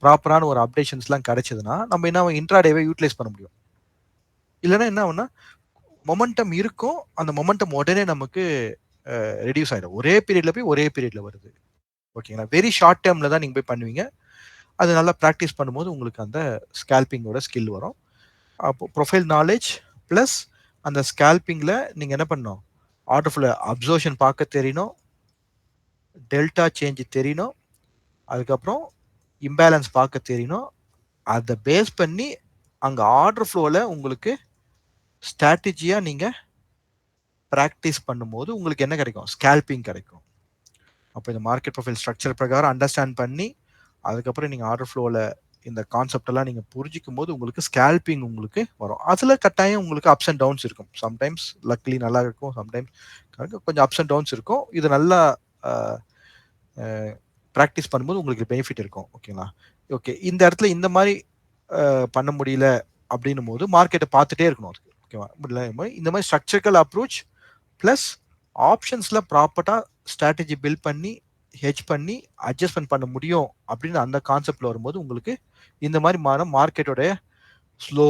ப்ராப்பரான ஒரு அப்டேஷன்ஸ்லாம் கிடைச்சதுன்னா நம்ம என்ன இன்ட்ராடேவை யூட்டிலைஸ் பண்ண முடியும். இல்லைன்னா என்ன ஆகும்னா மொமெண்டம் இருக்கும். அந்த மொமெண்டம் உடனே நமக்கு ரெடியூஸ் ஆயிடும். ஒரே பீரியட்ல போய் ஒரே பீரியட்ல வருது. ஓகேங்களா? வெரி ஷார்ட் டேர்ம்ல தான் நீங்க போய் பண்ணுவீங்க. அது நல்லா பிராக்டிஸ் பண்ணும்போது உங்களுக்கு அந்த ஸ்கேல்பிங்கோட ஸ்கில் வரும். அப்போ ப்ரொஃபைல் நாலேஜ் பிளஸ் அந்த ஸ்கேல்பிங்ல நீங்க என்ன பண்ணணும்? ஆர்டர் ஃப்ளோ அப்சர்வேஷன் பார்க்க தெரியணும். டெல்டா சேஞ்ச் தெரியணும். அதுக்கப்புறம் இம்பேலன்ஸ் பார்க்க தெரியணும். அதை பேஸ் பண்ணி அங்க ஆர்டர் ஃப்ளோல உங்களுக்கு ஸ்ட்ராட்டஜியா நீங்க பிராக்டிஸ் பண்ணும்போது உங்களுக்கு என்ன கிடைக்கும்? ஸ்கேல்பிங் கிடைக்கும். அப்போ இந்த மார்க்கெட் ப்ரொஃபைல் ஸ்ட்ரக்சர் பிரகாரம் அண்டர்ஸ்டாண்ட் பண்ணி அதுக்கப்புறம் நீங்கள் ஆர்டர் ஃப்ளோவில் இந்த கான்செப்ட் எல்லாம் நீங்கள் புரிஞ்சிக்கும் போது உங்களுக்கு ஸ்கேல்பிங் உங்களுக்கு வரும். அதில் கட்டாயம் உங்களுக்கு அப்ஸ் அண்ட் டவுன்ஸ் இருக்கும். சம்டைம்ஸ் லக்லி நல்லா இருக்கும், சம்டைம்ஸ் கொஞ்சம் அப்ஸ் அண்ட் டவுன்ஸ் இருக்கும். இது நல்லா ப்ராக்டிஸ் பண்ணும்போது உங்களுக்கு பெனிஃபிட் இருக்கும். ஓகேங்களா? ஓகே. இந்த இடத்துல இந்த மாதிரி பண்ண முடியல அப்படின்னும் போது மார்க்கெட்டை பார்த்துட்டே இருக்கணும். அதுக்கு ஓகேவா? இந்த மாதிரி ஸ்ட்ரக்சரல் அப்ரோச் ப்ளஸ் ஆப்ஷன்ஸ்ல ப்ராப்பர்ட்டா ஸ்ட்ராட்டஜி பில்ட் பண்ணி ஹெட்ஜ் பண்ணி அட்ஜஸ்ட்மெண்ட் பண்ண முடியும் அப்படின்னு அந்த கான்செப்ட்ல வரும்போது உங்களுக்கு இந்த மாதிரி மார்க்கெட்டோட ஸ்லோ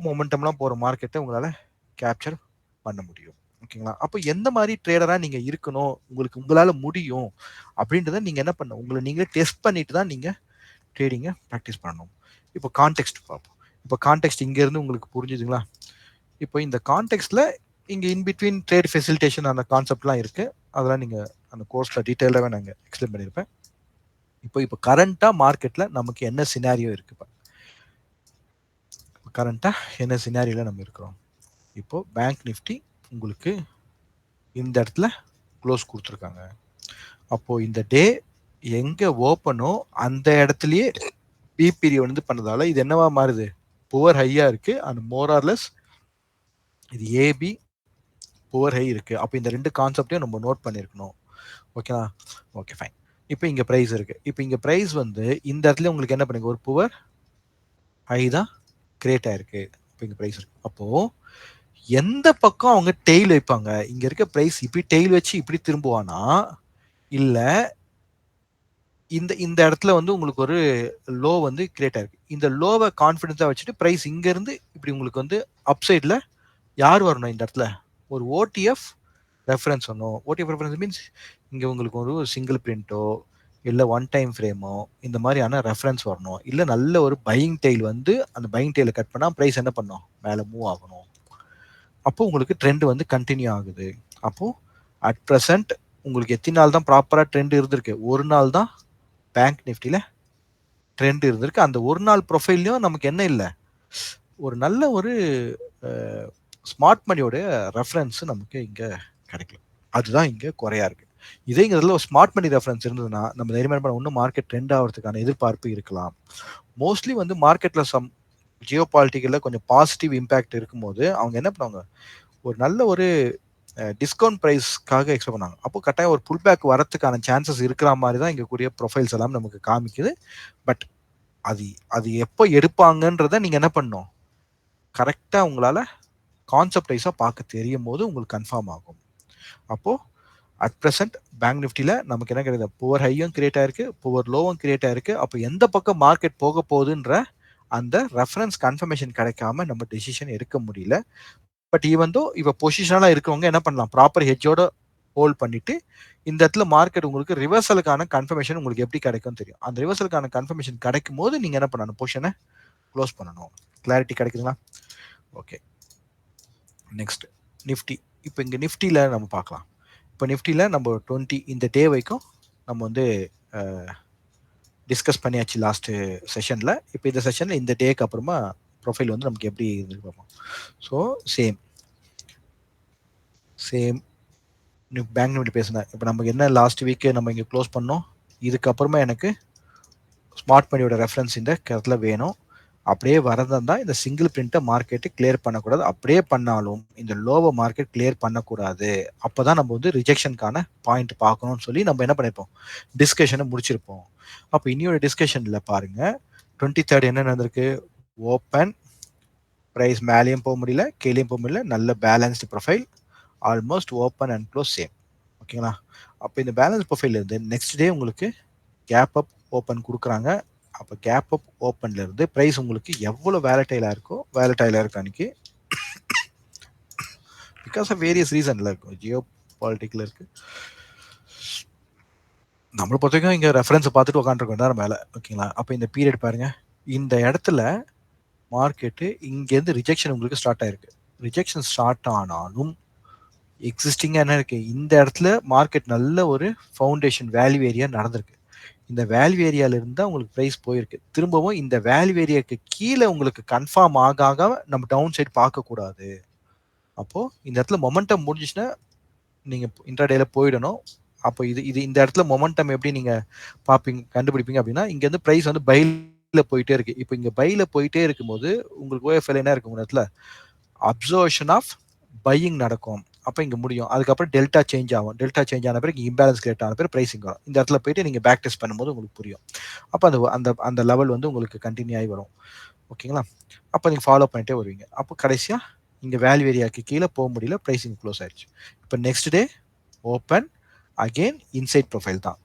மொமெண்டம்லாம் போற மார்க்கெட்டை உங்களால கேப்சர் பண்ண முடியும். ஓகேங்களா? அப்போ எந்த மாதிரி ட்ரேடரா நீங்க இருக்கணும், உங்களுக்கு உங்களால முடியும் அப்படின்றத நீங்க என்ன பண்ணணும்? உங்களை நீங்களே டெஸ்ட் பண்ணிட்டு தான் நீங்க ட்ரேடிங்கை ப்ராக்டிஸ் பண்ணணும். இப்போ கான்டெக்ட் பார்ப்போம். இப்போ கான்டெக்ட் இங்க இருந்து உங்களுக்கு புரிஞ்சுதுங்களா? இப்போ இந்த கான்டெக்ட்ல இங்க இன் பிட்வீன் ட்ரேட் ஃபெசிலிட்டேஷன் அந்த கான்செப்ட்லாம் இருக்கு. அதெல்லாம் நீங்க அந்த கோர்ஸ்ல டீடைலாவே நாங்க எக்ஸ்பிளைன் பண்ணியிருப்பேன். இப்போ கரண்டா மார்க்கெட்ல நமக்கு என்ன சினாரியோ இருக்கு? கரண்டா என்ன சினாரியோல நம்ம இருக்கிறோம்? இப்போ பேங்க் நிஃப்டி உங்களுக்கு இந்த இடத்துல க்ளோஸ் கொடுத்துருக்காங்க. அப்போ இந்த டே எங்க ஓப்பனோ அந்த இடத்துலயே பிபிரி வந்து பண்ணதால இது என்னவா மாறுது? புவர் ஹையா இருக்கு அண்ட் மோர் ஆர் லெஸ் இது ஏபி புவர் ஹை இருக்கு. அப்போ இந்த ரெண்டு கான்செப்டையும் நம்ம நோட் பண்ணியிருக்கணும். ஓகேவா? Okay fine. இப்போ இங்க பிரைஸ் இருக்கு. இப்போ இங்க பிரைஸ் வந்து இந்த இடத்துல உங்களுக்கு என்ன பண்ணுங்க? ஒரு புவர் ஹை தான் கிரியேட் ஆயிருக்கு. இப்போ இங்க பிரைஸ் இருக்கு. அப்போ எந்த பக்கம் அவங்க டெய்ல் வைப்பாங்க? இங்க இருக்க பிரைஸ் இப்படி டெய்ல் வச்சு இப்படி திரும்புவானா இல்ல இந்த இந்த இடத்துல வந்து உங்களுக்கு ஒரு லோ வந்து கிரியேட் ஆயிருக்கு. இந்த லோவை கான்ஃபிடன்ஸா வச்சுட்டு பிரைஸ் இங்க இருந்து இப்படி உங்களுக்கு வந்து அப்சைட்ல யார் வரணும் இந்த இடத்துல? ஒரு ஓடிஎஃப் ரெஃபரன்ஸ் வரணும். ஓடிஎஃப் ரெஃபரன்ஸ் மீன்ஸ் இங்க உங்களுக்கு ஒரு சிங்கிள் பிரிண்டோ இல்ல ஒன் டைம் ஃப்ரேமோ இந்த மாதிரியான ரெஃபரன்ஸ் வரணும். இல்ல நல்ல ஒரு பையிங் டெய்ல் வந்து அந்த பையிங் டெய்ல கட் பண்ணா பிரைஸ் என்ன பண்ணும்? மேல மூவ் ஆகணும். அப்போ உங்களுக்கு ட்ரெண்ட் வந்து கண்டினியூ ஆகுது. அப்போ அட் பிரசன்ட் உங்களுக்கு எத்தனை நாள் தான் ப்ராப்பரா ட்ரெண்ட் இருந்திருக்கு? ஒரு நாள் தான் பேங்க் நிஃப்டில ட்ரெண்ட் இருந்திருக்கு. அந்த ஒரு நாள் ப்ரொஃபைல்லையும் நமக்கு என்ன இல்லை? ஒரு நல்ல ஒரு ஸ்மார்ட் மணியோட ரெஃபரன்ஸ் நமக்கு இங்க கிடைக்கல. அதுதான் இங்க குறையா இருக்கு. இதேங்கிறதுல ஒரு ஸ்மார்ட் மணி ரெஃபரன்ஸ் இருந்ததுன்னா நம்ம தைரியமா பண்ண இன்னும் மார்க்கெட் ட்ரெண்ட் ஆகிறதுக்கான எதிர்பார்ப்பு இருக்கலாம். மோஸ்ட்லி வந்து மார்க்கெட்ல ஜியோ பாலிட்டிக்கல்ல கொஞ்சம் பாசிட்டிவ் இம்பாக்ட் இருக்கும்போது அவங்க என்ன பண்ணுவாங்க, ஒரு நல்ல ஒரு டிஸ்கவுண்ட் ப்ரைஸ்க்காக எக்ஸ்பெக்ட் பண்ணாங்க. அப்போ கட்டாயம் ஒரு புல் பேக் வரத்துக்கான சான்சஸ் இருக்கிற மாதிரி தான் இங்க கூடிய ப்ரொஃபைல்ஸ் எல்லாம் நமக்கு காமிக்குது. பட் அது அது எப்போ எடுப்பாங்கன்றத நீங்க என்ன பண்ணணும், கரெக்டா உங்களால கான்செப்ட் வைஸா பார்க்க தெரியும் போது உங்களுக்கு கன்ஃபார்ம் ஆகும். அப்போ அட் பிரசன்ட் பேங்க் நிஃப்டில நமக்கு என்ன கிடையாது, புவர் ஹையும் கிரியேட் ஆயிருக்கு, புவர் லோவும் கிரியேட் ஆயிருக்கு. அப்போ எந்த பக்கம் மார்க்கெட் போக போகுதுன்ற அந்த ரெஃபரன்ஸ் கன்ஃபர்மேஷன் கிடைக்காம நம்ம டெசிஷன் எடுக்க முடியல. பட் ஈவன் தோ இவ பொசிஷனலா இருக்கவங்க என்ன பண்ணலாம், ப்ராப்பர் ஹெட்ஜோட ஹோல்ட் பண்ணிட்டு இந்த இடத்துல மார்க்கெட் உங்களுக்கு ரிவர்சலுக்கான கன்ஃபர்மேஷன் உங்களுக்கு எப்படி கிடைக்கும் தெரியும். அந்த ரிவர்சலுக்கான கன்ஃபர்மேஷன் கிடைக்கும் போது நீங்க என்ன பண்ணணும், பொசிஷனை க்ளோஸ் பண்ணணும். கிளாரிட்டி கிடைக்குதுங்களா? Okay, next Nifty. இப்போ இங்க நிஃப்டில நம்ம பார்க்கலாம். இப்போ நிஃப்டில நம்ம 20 இந்த டே வரைக்கும் நம்ம வந்து டிஸ்கஸ் பண்ணியாச்சு லாஸ்ட் செஷன்ல. இப்போ இந்த செஷன்ல இந்த டேக்கு அப்புறமா ப்ரொஃபைல் வந்து நமக்கு எப்படி இருந்து பார்ப்போம். ஸோ சேம் பேங்க் நிஃப்டி பேசுனேன். இப்போ நமக்கு என்ன லாஸ்ட் வீக் நம்ம இங்கே க்ளோஸ் பண்ணோம். இதுக்கப்புறமா எனக்கு ஸ்மார்ட் மணியோட ரெஃபரன்ஸ் இந்த இடத்துல வேணும். அப்படியே வரதா இருந்தால் இந்த சிங்கிள் பிரிண்ட்டை மார்க்கெட்டு கிளியர் பண்ணக்கூடாது. அப்படியே பண்ணாலும் இந்த லோவை மார்க்கெட் கிளியர் பண்ணக்கூடாது. அப்போ தான் நம்ம வந்து ரிஜெக்ஷனுக்கான பாயிண்ட் பார்க்கணும்னு சொல்லி நம்ம என்ன பண்ணிப்போம், டிஸ்கஷனை முடிச்சிருப்போம். அப்போ இன்னியோட டிஸ்கஷனில் பாருங்க, 23rd என்ன நடந்திருக்கு, ஓப்பன் ப்ரைஸ் மேலேயும் போக முடியல, கீழேயும் போக முடியல, நல்ல balanced profile, almost open and close same. ஓகேங்களா? அப்போ இந்த பேலன்ஸ் ப்ரொஃபைல் இருந்து நெக்ஸ்ட் டே உங்களுக்கு கேப் அப் ஓப்பன் கொடுக்குறாங்க. அப்போ கேப் அப் ஓப்பன்ல இருந்து ப்ரைஸ் உங்களுக்கு எவ்வளோ வேலட்டைலாக இருக்கோ வேலட்டைலாக இருக்கு அன்னைக்கு, பிகாஸ் ஆஃப் வேரியஸ் ரீசன்ல இருக்கும், ஜியோ பாலிட்டிக்ல இருக்கு. நம்மளை பொறுத்த வரைக்கும் இங்கே ரெஃபரன்ஸை பார்த்துட்டு உட்காந்துருக்கோம் நேரம் மேலே. ஓகேங்களா? அப்போ இந்த பீரியட் பாருங்க, இந்த இடத்துல மார்க்கெட்டு இங்கேருந்து ரிஜெக்ஷன் உங்களுக்கு ஸ்டார்ட் ஆயிருக்கு. ரிஜெக்ஷன் ஸ்டார்ட் ஆனாலும் எக்ஸிஸ்டிங்காக என்ன இருக்கு, இந்த இடத்துல மார்க்கெட் நல்ல ஒரு ஃபவுண்டேஷன் வேல்யூ ஏரியா நடந்திருக்கு. இந்த வேல்யூ ஏரியால இருந்தா உங்களுக்கு பிரைஸ் போயிருக்கு. திரும்பவும் இந்த வேல்யூ ஏரியாக்கு கீழே உங்களுக்கு கன்ஃபார்ம் ஆக நம்ம டவுன் சைடு பார்க்க கூடாது. அப்போ இந்த இடத்துல மொமெண்டம் முடிஞ்சிச்சுன்னா நீங்க இன்ட்ராடேல போயிடணும். அப்போ இது இது இந்த இடத்துல மொமெண்டம் எப்படி நீங்க பார்ப்பீங்க, கண்டுபிடிப்பீங்க அப்படின்னா, இங்க இருந்து பிரைஸ் வந்து பைல போயிட்டே இருக்கு. இப்போ இங்க பைல போயிட்டே இருக்கும்போது உங்களுக்கு ஓஎஃப்எல் என்ன இருக்கு, உங்க இடத்துல அப்சர்வேஷன் ஆஃப் பையிங் நடக்கும். அப்போ இங்கே முடியும். அதுக்கப்புறம் டெல்டா சேஞ்ச் ஆகும். டெல்டா சேஞ்ச் ஆன பிறகு இம்பேலன்ஸ் கிரியேட் ஆன பிறகு பிரைசிங் வரும். இந்த இடத்துல போயிட்டு நீங்கள் பேக் டெஸ்ட் பண்ணும்போது உங்களுக்கு புரியும். அப்போ அந்த அந்த அந்த லெவல் வந்து உங்களுக்கு கண்டினியூ ஆகி வரும். ஓகேங்களா? அப்போ நீங்கள் ஃபாலோ பண்ணிட்டே வருவீங்க. அப்போ கடைசியாக இங்கே வேல்யூ ஏரியாவுக்கு கீழே போக முடியல, ப்ரைசிங் க்ளோஸ் ஆயிடுச்சு. இப்போ next day open again inside profile தான்.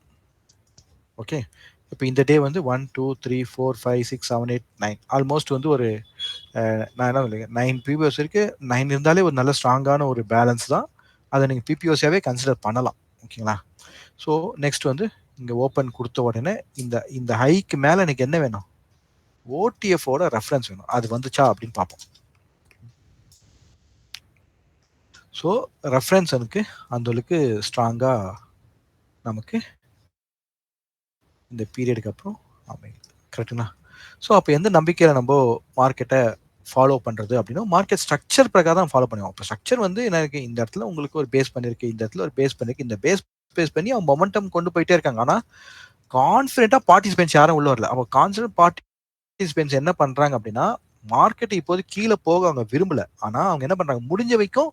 ஓகே, இப்போ இந்த டே வந்து 1 2 3 4 5 6 7 8 9 ஆல்மோஸ்ட் வந்து ஒரு நான் என்ன சொல்லுங்க 9 பிபிஓஸ் இருக்கு. 9 இருந்தாலே ஒரு நல்ல ஸ்ட்ராங்கான ஒரு பேலன்ஸ் தான். அதை நீங்கள் பிபிஓஸாவே கன்சிடர் பண்ணலாம். ஓகேங்களா? ஸோ நெக்ஸ்ட் வந்து இங்கே ஓப்பன் கொடுத்த உடனே இந்த இந்த ஹைக்கு மேலே எனக்கு என்ன வேணும், ஓடிஎஃபோட ரெஃபரன்ஸ் வேணும். அது வந்துச்சா அப்படின்னு பார்ப்போம். ஸோ ரெஃபரன்ஸ் எனக்கு அந்தளவுக்கு ஸ்ட்ராங்காக நமக்கு இந்த பீரியடுக்கு அப்புறம் அமையுது. கரெக்டுங்களா? ஸோ அப்போ எந்த நம்பிக்கையில் நம்ம மார்க்கெட்டை ஃபாலோ பண்ணுறது அப்படின்னா, மார்க்கெட் ஸ்ட்ரக்சர் பிரகாரம் தான் ஃபாலோ பண்ணுவோம். இப்போ ஸ்ட்ரக்சர் வந்து என்ன இருக்குது, இந்த இடத்துல உங்களுக்கு ஒரு பேஸ் பண்ணியிருக்கு, இந்த இடத்துல ஒரு பேஸ் பண்ணியிருக்கு, இந்த பேஸ் பண்ணி அவங்க மொமெண்டம் கொண்டு போயிட்டே இருக்காங்க. ஆனால் கான்ஃபிடென்ட்டாக பார்ட்டிசிபென்ட்ஸ் யாரும் உள்ள வரல. அப்போ கான்ஃபிடென்ட் பார்ட்டிசிபென்ட்ஸ் என்ன பண்ணுறாங்க அப்படின்னா, மார்க்கெட் இப்போது கீழே போக அவங்க விரும்பல. ஆனால் அவங்க என்ன பண்ணுறாங்க, முடிஞ்ச வரைக்கும்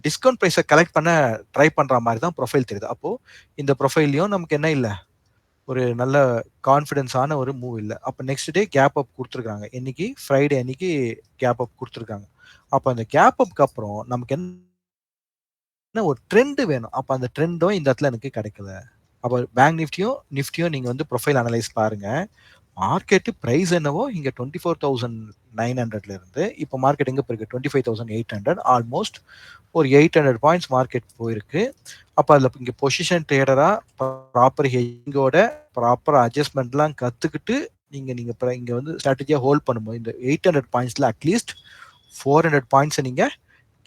டிஸ்கவுண்ட் ப்ரைஸை கலெக்ட் பண்ண ட்ரை பண்ணுற மாதிரி தான் ப்ரொஃபைல் தெரியுது. அப்போது இந்த ப்ரொஃபைல்லையும் நமக்கு என்ன இல்லை, ஒரு நல்ல கான்ஃபிடன்ஸான ஒரு மூவ் இல்லை. அப்போ நெக்ஸ்ட் டே கேப் அப் கொடுத்துருக்காங்க. இன்னைக்கு ஃப்ரைடே அன்னைக்கு கேப் அப் கொடுத்துருக்காங்க. அப்போ அந்த கேப் அப்க்கு அப்புறம் நமக்கு என்ன ஒரு ட்ரெண்ட் வேணும். அப்போ அந்த ட்ரெண்டும் இந்த இடத்துல எனக்கு கிடைக்கல. அப்போ பேங்க் நிஃப்டியும் நீங்க வந்து ப்ரொஃபைல் அனலைஸ் பாருங்க. மார்க்கெட் பிரைஸ் என்னவோ இங்க 24,900ல இருந்து இப்போ மார்க்கெட் எங்க போயிருக்கு, 25,800. ஆல்மோஸ்ட் ஒரு 800 பாயிண்ட்ஸ் மார்க்கெட் போயிருக்கு. அப்போ அதில் இங்கே பொசிஷன் ட்ரேடரா ப்ராப்பர் ஹெஜிங்கோட ப்ராப்பர் அட்ஜஸ்ட்மெண்ட்லாம் கற்றுக்கிட்டு நீங்கள் இங்கே வந்து ஸ்ட்ராட்டஜியாக ஹோல்ட் பண்ணும்போது இந்த 800 பாயிண்ட்ஸில் அட்லீஸ்ட் 400 பாயிண்ட்ஸை நீங்கள்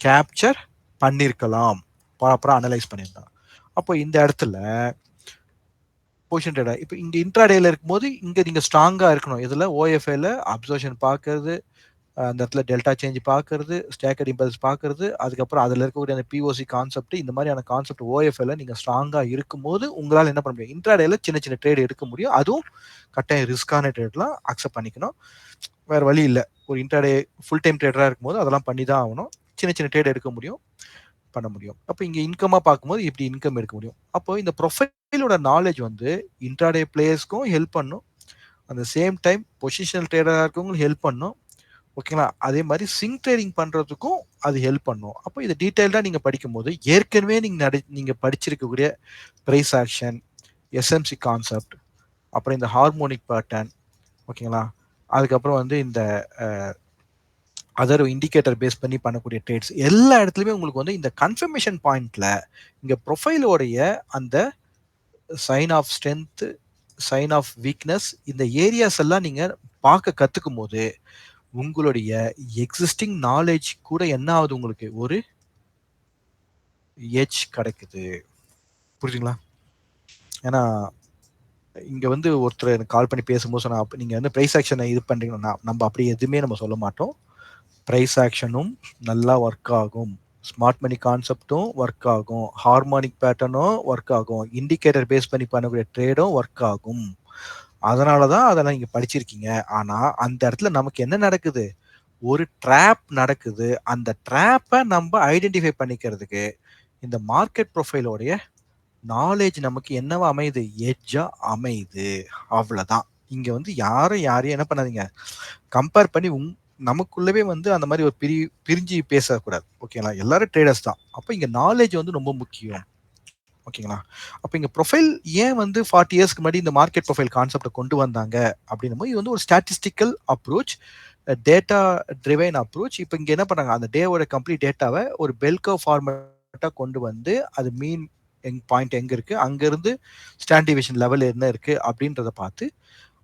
கேப்சர் பண்ணியிருக்கலாம், ப்ராப்பராக அனலைஸ் பண்ணியிருந்தாங்க. அப்போ இந்த இடத்துல பொசிஷன் ட்ரேடர் இப்போ இங்கே இன்ட்ராடேல இருக்கும்போது இங்கே நீங்கள் ஸ்ட்ராங்காக இருக்கணும். இதில் ஓஎஃப்ஏல அப்சர்வேஷன் பார்க்கறது, அந்த இடத்துல டெல்டா சேஞ்ச் பார்க்கறது, ஸ்டேக்கர்ட் இம்பல்ஸ் பார்க்கறது, அதுக்கப்புறம் அதில இருக்கக்கூடிய அந்த பிஓசி கான்செப்ட் இந்த மாதிரியான கான்செப்ட் ஓஎஃப்எல்ல நீங்க ஸ்ட்ராங்கா இருக்கும்போது, உங்களால என்ன பண்ண முடியும்? இன்ட்ராடேல சின்ன சின்ன ட்ரேட் எடுக்க முடியும். அதுவும் கட்டாயம் ரிஸ்க்கான ட்ரேட்லாம் அக்செப்ட் பண்ணிக்கணும். வேற வழி இல்ல. ஒரு இன்ட்ராடே ஃபுல் டைம் ட்ரேடரா இருக்கும்போது அதெல்லாம் பண்ணி தான் ஆகணும். சின்ன சின்ன ட்ரேட் எடுக்க முடியும். பண்ண முடியும். அப்ப இங்க இன்கம்மா பார்க்கும்போது இப்படி இன்கம் எடுக்க முடியும். அப்போ இந்த ப்ரொஃபைலோட நாலேட்ஜ் வந்து இன்ட்ராடே பிளேயர்ஸ்க்கும் ஹெல்ப் பண்ணும். அந்த சேம் டைம் பொசிஷனல் ட்ரேடரா இருக்கவங்களுக்கு ஹெல்ப் பண்ணும். ஓகேங்களா? அதே மாரி ஸ்விங் ட்ரேடிங் பண்றதுக்கும் அது ஹெல்ப் பண்ணும். அப்போ இத டீட்டெயில்டா நீங்க படிக்கும்போது, ஏற்கனவே நீங்க படிச்சிருக்கக்கூடிய பிரைஸ் ஆக்ஷன், எஸ்எம்சி கான்செப்ட், அப்புறம் இந்த ஹார்மோனிக் பேட்டர்ன் ஓகேங்களா? அதுக்கப்புறம் வந்து இந்த அ அதர் இண்டிகேட்டர் பேஸ் பண்ணி பண்ணக்கூடிய ட்ரேட்ஸ் எல்லா இடத்துலயுமே உங்களுக்கு வந்து இந்த கன்ஃபர்மேஷன் பாயிண்ட்ல இங்க ப்ரொஃபைலோடைய அந்த sign of strength, sign of weakness இந்த ஏரியாஸ் எல்லாம் நீங்க பார்க்க கத்துக்கும் போது உங்களுடைய எக்ஸிஸ்டிங் நாலேஜ் கூட என்ன ஆகுது உங்களுக்கு ஒரு எட்ஜ் கிடைக்குது. புரியுதுங்களா? ஏன்னா இங்க வந்து ஒருத்தர் எனக்கு கால் பண்ணி பேசும்போது சொன்னா, நீங்க வந்து பிரைஸ் ஆக்ஷனை இது பண்றீங்கன்னா, நம்ம அப்படி எதுவுமே நம்ம சொல்ல மாட்டோம். பிரைஸ் ஆக்ஷனும் நல்லா ஒர்க் ஆகும். ஸ்மார்ட் மணி கான்செப்டும் ஒர்க் ஆகும். ஹார்மோனிக் பேட்டர்னும் ஒர்க் ஆகும். இண்டிகேட்டர் பேஸ் பண்ணி பண்ணக்கூடிய ட்ரேடும் ஒர்க் ஆகும். அதனால தான் அதெல்லாம் நீங்க படிச்சிருக்கீங்க. ஆனா, அந்த இடத்துல நமக்கு என்ன நடக்குது? ஒரு ட்ராப் நடக்குது. அந்த ட்ராப்ப நம்ப ஐடென்டிஃபை பண்ணிக்கிறதுக்கு, இந்த மார்க்கெட் ப்ரொஃபைலோடைய நாலேட்ஜ் நமக்கு என்னவா அமையுது? எட்ஜா அமையுது. அவ்வளதான். இங்க வந்து யாரையும் என்ன பண்ணாதீங்க. கம்பேர் பண்ணி நமக்குள்ளவே வந்து அந்த மாரி ஒரு பிரிஞ்சு பேசக்கூடாது. ஓகேங்களா? எல்லாரும் ட்ரேடர்ஸ் தான். அப்ப இங்க நாலேட்ஜ் வந்து ரொம்ப முக்கியம். ஓகேங்களா? அப்ப இங்க ப்ரொஃபைல் ஏன் வந்து 40 இயர்ஸ்க்கு முன்னாடி இந்த மார்க்கெட் ப்ரொஃபைல் கான்செப்ட்ட கொண்டு வந்தாங்க அப்படின்னும்போது, இது வந்து ஒரு statistical approach, data driven approach. இப்ப இங்க என்ன பண்றாங்க? அந்த டேவோட கம்ப்ளீட் டேட்டாவ ஒரு பெல் கர்வ் ஃபார்மேட்டா கொண்டு வந்து, அது மீன் பாயிண்ட் எங்க இருக்கு? அங்கருந்து ஸ்டாண்ட் டிவியேஷன் லெவல் என்ன இருக்கு? அப்படின்றத பார்த்து,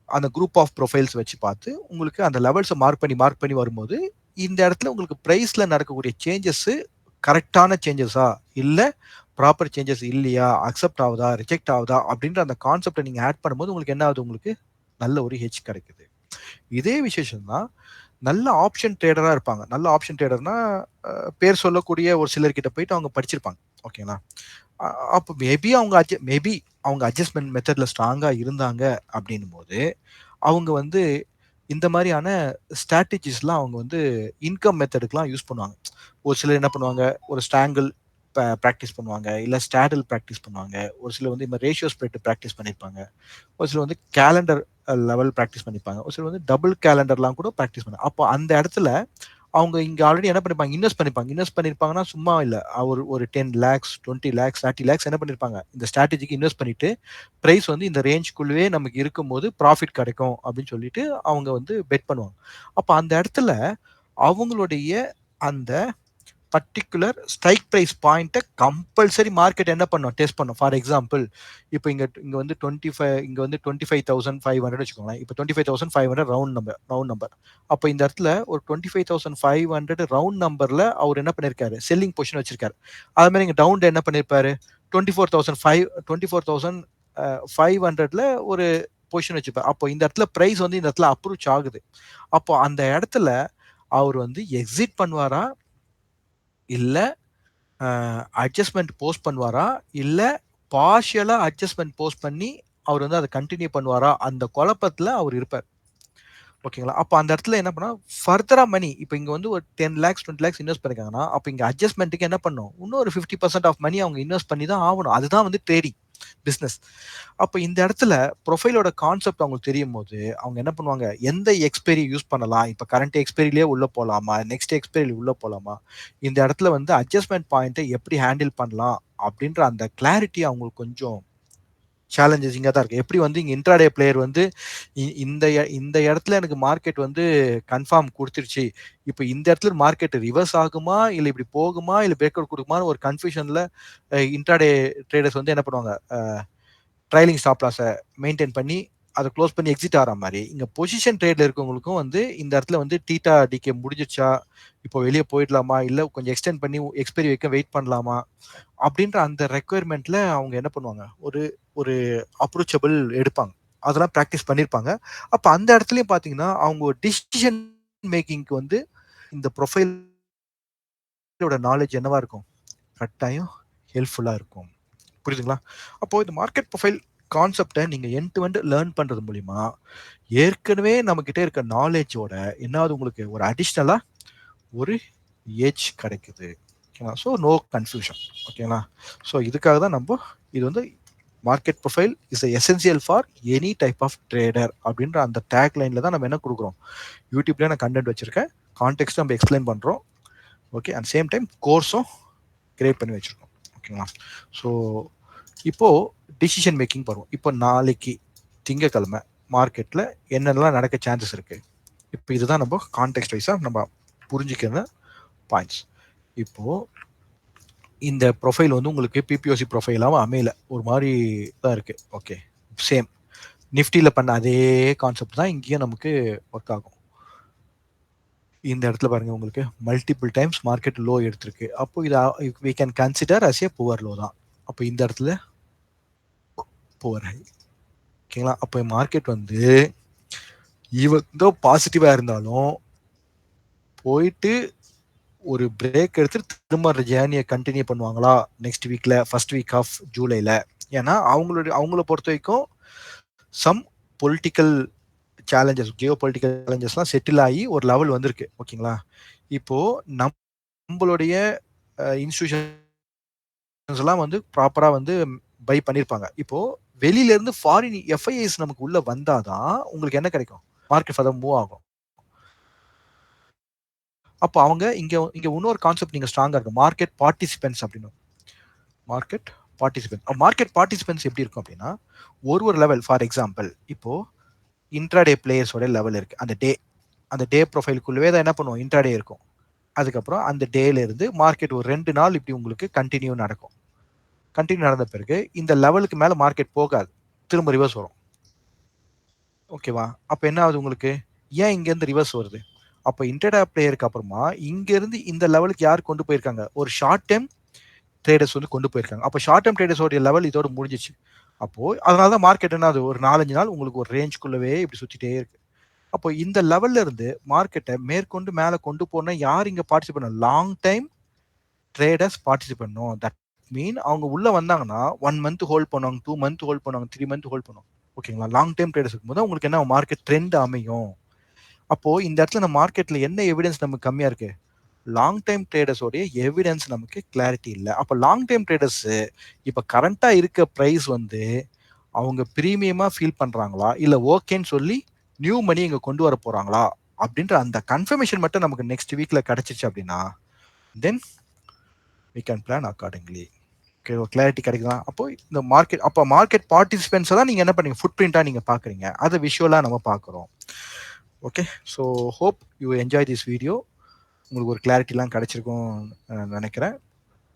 அந்த குரூப் ஆஃப் ப்ரொஃபைல்ஸ் வச்சு பார்த்து, உங்களுக்கு அந்த லெவல்ஸ மார்க் பண்ணி வரும்போது, இந்த இடத்துல உங்களுக்கு பிரைஸ்ல நடக்கக்கூடிய சேஞ்சஸ் கரெக்ட்டான சேஞ்சஸா? இல்ல ப்ராப்பர் சேஞ்சஸ் இல்லையா? அக்செப்ட் ஆவுதா? ரிஜெக்ட் ஆவுதா? அப்படின்ற அந்த கான்செப்ட்ட நீங்க ஆட் பண்ணும்போது உங்களுக்கு என்ன ஆகுது உங்களுக்கு? நல்ல ஒரு ஹெட்ஜ் கிடைக்குது. இதே விசேஷம் தான் நல்ல ஆப்ஷன் ட்ரேடரா இருப்பாங்க. நல்ல ஆப்ஷன் ட்ரேடர்னா, அ பேர் சொல்லக்கூடிய ஒரு சிலர்கிட்ட போயிட்டு அவங்க படிச்சிருப்பாங்க. ஓகேங்களா? அ அப்ப மேபி அவங்க அட்ஜஸ்ட்மென்ட் மெத்தட்ல ஸ்ட்ராங்கா இருந்தாங்க அப்படின்னும்போது, அவங்க வந்து இந்த மாரியான ஸ்ட்ராட்டஜிஸ்லாம் அவங்க வந்து இன்கம் மெத்தடுக்குலாம் யூஸ் பண்ணுவாங்க. ஒரு சிலர் என்ன பண்ணுவாங்க, ஒரு ஸ்ட்ராங்கிள் பிராக்டிஸ் பண்ணுவாங்க. இல்ல ஸ்டாடில் பிராக்டிஸ் பண்ணுவாங்க. ஒரு சிலர் வந்து இந்த ரேஷியோ ஸ்ப்ரெட் பிராக்டிஸ் பண்ணியிருப்பாங்க. ஒரு சிலர் வந்து கேலண்டர் லெவல் பிராக்டிஸ் பண்ணியிருப்பாங்க. ஒரு சிலர் வந்து டபுள் கேலண்டர்லாம் கூட பிராக்டிஸ் பண்ணாங்க. அப்போ அந்த இடத்துல அவங்க இங்க ஆல்ரெடி என்ன பண்ணிருப்பாங்க, இன்வெஸ்ட் பண்ணிருப்பாங்க. இன்வெஸ்ட் பண்ணியிருப்பாங்கன்னா சும்மா இல்ல. ஒரு 10 லேக்ஸ், 20 லேக்ஸ், 30 லேக்ஸ் என்ன பண்ணியிருப்பாங்க, இந்த ஸ்ட்ராட்டஜிக்கு இன்வெஸ்ட் பண்ணிட்டு, பிரைஸ் வந்து இந்த ரேஞ்ச்குள்ளவே நமக்கு இருக்கும்போது ப்ராஃபிட் கிடைக்கும் அப்படின்னு சொல்லிட்டு அவங்க வந்து பெட் பண்ணுவாங்க. அப்ப அந்த இடத்துல அவங்களுடைய அந்த பர்ட்டிகுலர் ஸ்ட்ரைக் பிரைஸ் பாயிண்ட்ட கம்பல்சரி மார்க்கெட் என்ன பண்ணும்? டெஸ்ட் பண்ணும். ஃபார் எக்ஸாம்பிள், இப்ப இங்க இங்க வந்து 25 இங்க வந்து 25,500 வச்சுக்கோங்களேன். இப்ப 25,500 ரவுண்ட் நம்பர். அப்ப இந்த இடத்துல ஒரு 25,500 ரவுண்ட் நம்பர்ல அவர் என்ன பண்ணியிருக்காரு? செல்லிங் பொசிஷன் வச்சிருக்காரு. அது மாரி இங்க டவுன்ல என்ன பண்ணியிருப்பாரு? 24,500ல ஒரு பொசிஷன் வச்சிருப்பாரு. அப்போ இந்த இடத்துல பிரைஸ் வந்து இந்த இடத்துல அப்ரோச் ஆகுது. அப்போ அந்த இடத்துல அவர் வந்து எக்ஸிட் பண்ணுவாரா? இல்ல அட்ஜஸ்ட்மென்ட் போஸ்ட் பண்ணுவாரா? இல்ல பார்ஷியலா அட்ஜஸ்ட்மென்ட் போஸ்ட் பண்ணி, அவர் வந்து அத கன்டின்யூ பண்ணுவாரா? அந்த குழப்பத்துல அவர் இருப்பார். ஓகேங்களா? அப்ப அந்த இடத்துல என்ன பண்ணா, ஃபர்தரா மணி இப்ப இங்க வந்து ஒரு 10 லேக்ஸ், 20 லேக்ஸ் இன்வெஸ்ட் பண்ணிருக்காங்கன்னா, அப்ப இங்க அட்ஜஸ்ட்மென்ட்க்கு என்ன பண்ணணும்? இன்னும் ஒரு 50% ஆஃப் மணி அவங்க இன்வெஸ்ட் பண்ணி தான் ஆவணும். அதுதான் வந்து ட்ரேடிங் பிசினஸ். அப்ப இந்த இடத்துல ப்ரொஃபைலோட கான்செப்ட் அவங்களுக்கு தெரியும்போது, அவங்க என்ன பண்ணுவாங்க? எந்த எக்ஸ்பைரி யூஸ் பண்ணலாம்? இப்ப கரண்ட் எக்ஸ்பைரிலயே உள்ள போலாமா? நெக்ஸ்ட் எக்ஸ்பைரில உள்ள போலாமா? இந்த இடத்துல வந்து அட்ஜஸ்ட்மென்ட் பாயிண்ட்ட எப்படி ஹேண்டில் பண்ணலாம்? அப்படின்ற அந்த கிளாரிட்டி அவங்களுக்கு கொஞ்சம் சேலஞ்சஸிங்கா தான் இருக்கு. எப்படி வந்து இங்க இன்ட்ராடே பிளேயர் வந்து இந்த இடத்துல எனக்கு மார்க்கெட் வந்து கன்ஃபார்ம் குடுத்துருச்சு. இப்ப இந்த இடத்துல மார்க்கெட் ரிவர்ஸ் ஆகுமா? இல்ல இப்படி போகுமா? இல்ல பிரேக் அவுட் குடுக்குமான்னு ஒரு கன்ஃப்யூஷன்ல இன்ட்ராடே ட்ரேடர்ஸ் வந்து என்ன பண்ணுவாங்க? ட்ரைலிங் ஸ்டாப் லாஸ மெயின்டெயின் பண்ணி, அத குளோஸ் பண்ணி எக்ஸிட் ஆற மாரி, இங்க பொசிஷன் ட்ரேட்ல இருக்கவங்களுக்கும் வந்து இந்த இடத்துல வந்து தீட்டா டிகே முடிஞ்சிருச்சா? இப்போ வெளிய போயிடலாமா? இல்ல கொஞ்சம் எக்ஸ்டெண்ட் பண்ணி எக்ஸ்பைரி வரைக்கும் வெயிட் பண்ணலாமா? அப்படின்ற அந்த ரெக்வயர்மென்ட்ல அவங்க என்ன பண்ணுவாங்க? ஒரு ஒரு அப்ரோச்சபிள் எடுப்பாங்க. அதெல்லாம் பிராக்டிஸ் பண்ணியிருப்பாங்க. அப்ப அந்த இடத்துலயும் பார்த்தீங்கன்னா, அவங்க ஒரு டிசிஷன் மேக்கிங்க்கு வந்து இந்த ப்ரொஃபைலோட நாலேஜ் என்னவா இருக்கும்? கட்டாயம் ஹெல்ப்ஃபுல்லா இருக்கும். புரியுதுங்களா? அப்போ இந்த மார்க்கெட் ப்ரொஃபைல் கான்செப்ட்ட நீங்க எண்ட் டு எண்ட் லேர்ன் பண்றது மூலியமா, ஏற்கனவே நம்மகிட்ட இருக்க நாலேஜோட என்னாவது உங்களுக்கு ஒரு அடிஷனலா ஒரு எட்ஜ் கிடைக்குது. ஓகேங்களா? So no confusion. ஓகேங்களா? ஸோ இதுக்காக தான் இது வந்து market profile is essential for any type of trader அப்படின்ற அந்த டேக் லைன்ல தான் நம்ம என்ன கொடுக்குறோம். யூடியூப்லேயே நான் கண்டென்ட் வச்சிருக்கேன். கான்டெக்ட் நம்ம எக்ஸ்பிளைன் பண்ணுறோம். ஓகே, அண்ட் சேம் டைம் கோர்ஸும் கிரியேட் பண்ணி வச்சிருக்கோம். ஓகேங்களா? ஸோ இப்போ டிசிஷன் மேக்கிங் பண்ணுவோம். இப்போ நாளைக்கு திங்கக்கிழமை மார்க்கெட்டில் என்னென்னலாம் நடக்க சான்சஸ் இருக்கு. இப்போ இதுதான் நம்ம கான்டெக்ட் வைஸாக நம்ம புரிஞ்சுக்கிற பாயிண்ட்ஸ். இப்போ இந்த ப்ரொஃபைல் வந்து உங்களுக்கு பிபிஓசி ப்ரொஃபைலாகவும் அமையல, ஒரு மாதிரி தான் இருக்கு. ஓகே, சேம் நிஃப்டியில் பண்ண அதே கான்செப்ட் தான் இங்கேயும் நமக்கு ஒர்க் ஆகும். இந்த இடத்துல பாருங்க, உங்களுக்கு மல்டிபிள் டைம்ஸ் மார்க்கெட் லோ எடுத்திருக்கு. அப்போ இது we can consider as a poor low தான். அப்போ இந்த இடத்துல புவர் ஹை. ஓகேங்களா? அப்போ மார்க்கெட் வந்து இவந்தோ பாசிட்டிவா இருந்தாலும் போயிட்டு ஒரு பிரேக் எடுத்து திரும்ப ஜேர்னியை கண்டினியூ பண்ணுவாங்களா நெக்ஸ்ட் வீக்ல, ஃபர்ஸ்ட் வீக் ஆஃப் ஜூலைல? ஏன்னா அவங்கள பொறுத்த வரைக்கும் some political challenges, geopolitical சேலஞ்சஸ்லாம் செட்டில் ஆகி ஒரு லெவல் வந்திருக்கு. ஓகேங்களா? இப்போ நம்மளுடைய இன்ஸ்டிடியூஷன்ஸ் எல்லாம் வந்து ப்ராப்பரா வந்து பை பண்ணிருப்பாங்க. இப்போ வெளியில இருந்து ஃபாரின் எஃப்ஐஐஸ் நமக்கு உள்ள வந்தாதான் உங்களுக்கு என்ன கிடைக்கும்? மார்க்கெட் ஃபர்தர் மூவ் ஆகும். அப்போ அவங்க இங்க இங்க இன்னொரு கான்செப்ட் நீங்க ஸ்ட்ராங்கா இருக்கும், மார்க்கெட் பார்ட்டிசிபென்ட்ஸ் அப்படின்னு. மார்க்கெட் பார்ட்டிசிபென்ட்ஸ் எப்படி இருக்கும் அப்படின்னா, ஒரு லெவல், ஃபார் எக்ஸாம்பிள் இப்போ இன்ட்ராடே பிளேயர்ஸோட லெவல் இருக்கு. அந்த டே ப்ரொஃபைலுக்குள்ளவே தான் என்ன பண்ணுவோம், இன்ட்ராடே இருக்கும். அதுக்கப்புறம் அந்த டேல இருந்து மார்க்கெட் ஒரு 2 நாள் இப்படி உங்களுக்கு கண்டினியூ நடக்கும். கண்டினியூ நடந்த பிறகு இந்த லெவலுக்கு மேல மார்க்கெட் போகாது, திரும்ப ரிவர்ஸ் வரும். ஓகேவா? அப்ப என்ன ஆகுது உங்களுக்கு? ஏன் இங்க இருந்து ரிவர்ஸ் வருது? அப்ப இன்ட்ராடே பிளேயருக்கு அப்புறமா இங்க இருந்து இந்த லெவலுக்கு யார் கொண்டு போயிருக்காங்க? ஒரு ஷார்ட் டைம் ட்ரேடர்ஸ் வந்து கொண்டு போயிருக்காங்க. அப்போ ஷார்ட் டைம் ட்ரேடர்ஸோட லெவல் இதோட முடிஞ்சிச்சு. அப்போ அதனால தான் மார்க்கெட் என்ன ஆகுது, ஒரு 4-5 நாள் உங்களுக்கு ஒரு ரேஞ்சுக்குள்ளவே இப்படி சுத்திட்டே இருக்கு. அப்போ இந்த லெவல்ல இருந்து மார்க்கெட்டை மேற்கொண்டு மேல கொண்டு போனா யார் இங்க பார்ட்டிசிபேட் பண்ணணும்? லாங் டைம் ட்ரேடர்ஸ் பார்ட்டிசிபேட் பண்ணணும். தட் மீன் அவங்க உள்ள வந்தாங்கன்னா 1 மந்த் ஹோல்ட் பண்ணுவாங்க, 2 மந்த் ஹோல்ட் பண்ணுவாங்க, 3 மந்த் ஹோல்ட் பண்ணுவாங்க. ஓகேங்களா? லாங் டைம் ட்ரேடர்ஸ் இருக்கும்போது உங்களுக்கு என்ன மார்க்கெட் ட்ரெண்ட் அமையும். அப்போ இந்த இடத்துல நம்ம மார்க்கெட்ல என்ன எவிடன்ஸ் நமக்கு கம்மியா இருக்கு? லாங் டைம் ட்ரேடர்ஸோடைய எவிடன்ஸ் நமக்கு கிளாரிட்டி இல்லை. அப்போ லாங் டைம் ட்ரேடர்ஸ் இப்போ கரண்டா இருக்க ப்ரைஸ் வந்து அவங்க பிரீமியமா ஃபீல் பண்றாங்களா, இல்ல ஓகேன்னு சொல்லி நியூ மணி இங்க கொண்டு வர போறாங்களா அப்படின்ற அந்த கன்ஃபர்மேஷன் மட்டும் நமக்கு நெக்ஸ்ட் வீக்ல கிடைச்சிச்சு அப்படின்னா தென் we can plan accordingly. Okay, ஒரு கிளாரிட்டி கிடைக்குதா? அப்போ இந்த மார்க்கெட் பார்ட்டிசிபென்ட்ஸை தான் நீங்க என்ன பண்ணீங்க, ஃபுட் பிரிண்டா நீங்க பாக்குறீங்க, அதை விஷுவலா நம்ம பாக்குறோம். Okay, so hope you enjoy this video. உங்களுக்கு ஒரு கிளாரிட்டிலாம் கிடைச்சிருக்கும் நினைக்கிறேன்.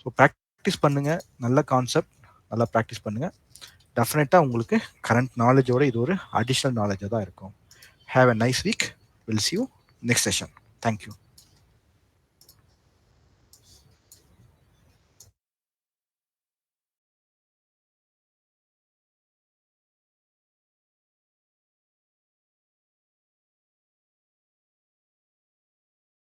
ஸோ ப்ராக்டிஸ் பண்ணுங்க, நல்ல கான்செப்ட், நல்லா ப்ராக்டிஸ் பண்ணுங்க. டெஃபினட்டாக உங்களுக்கு கரண்ட் நாலேஜோட இது ஒரு அடிஷ்னல் நாலேஜாக தான் இருக்கும். Have a nice week. Will see you next session. Thank you.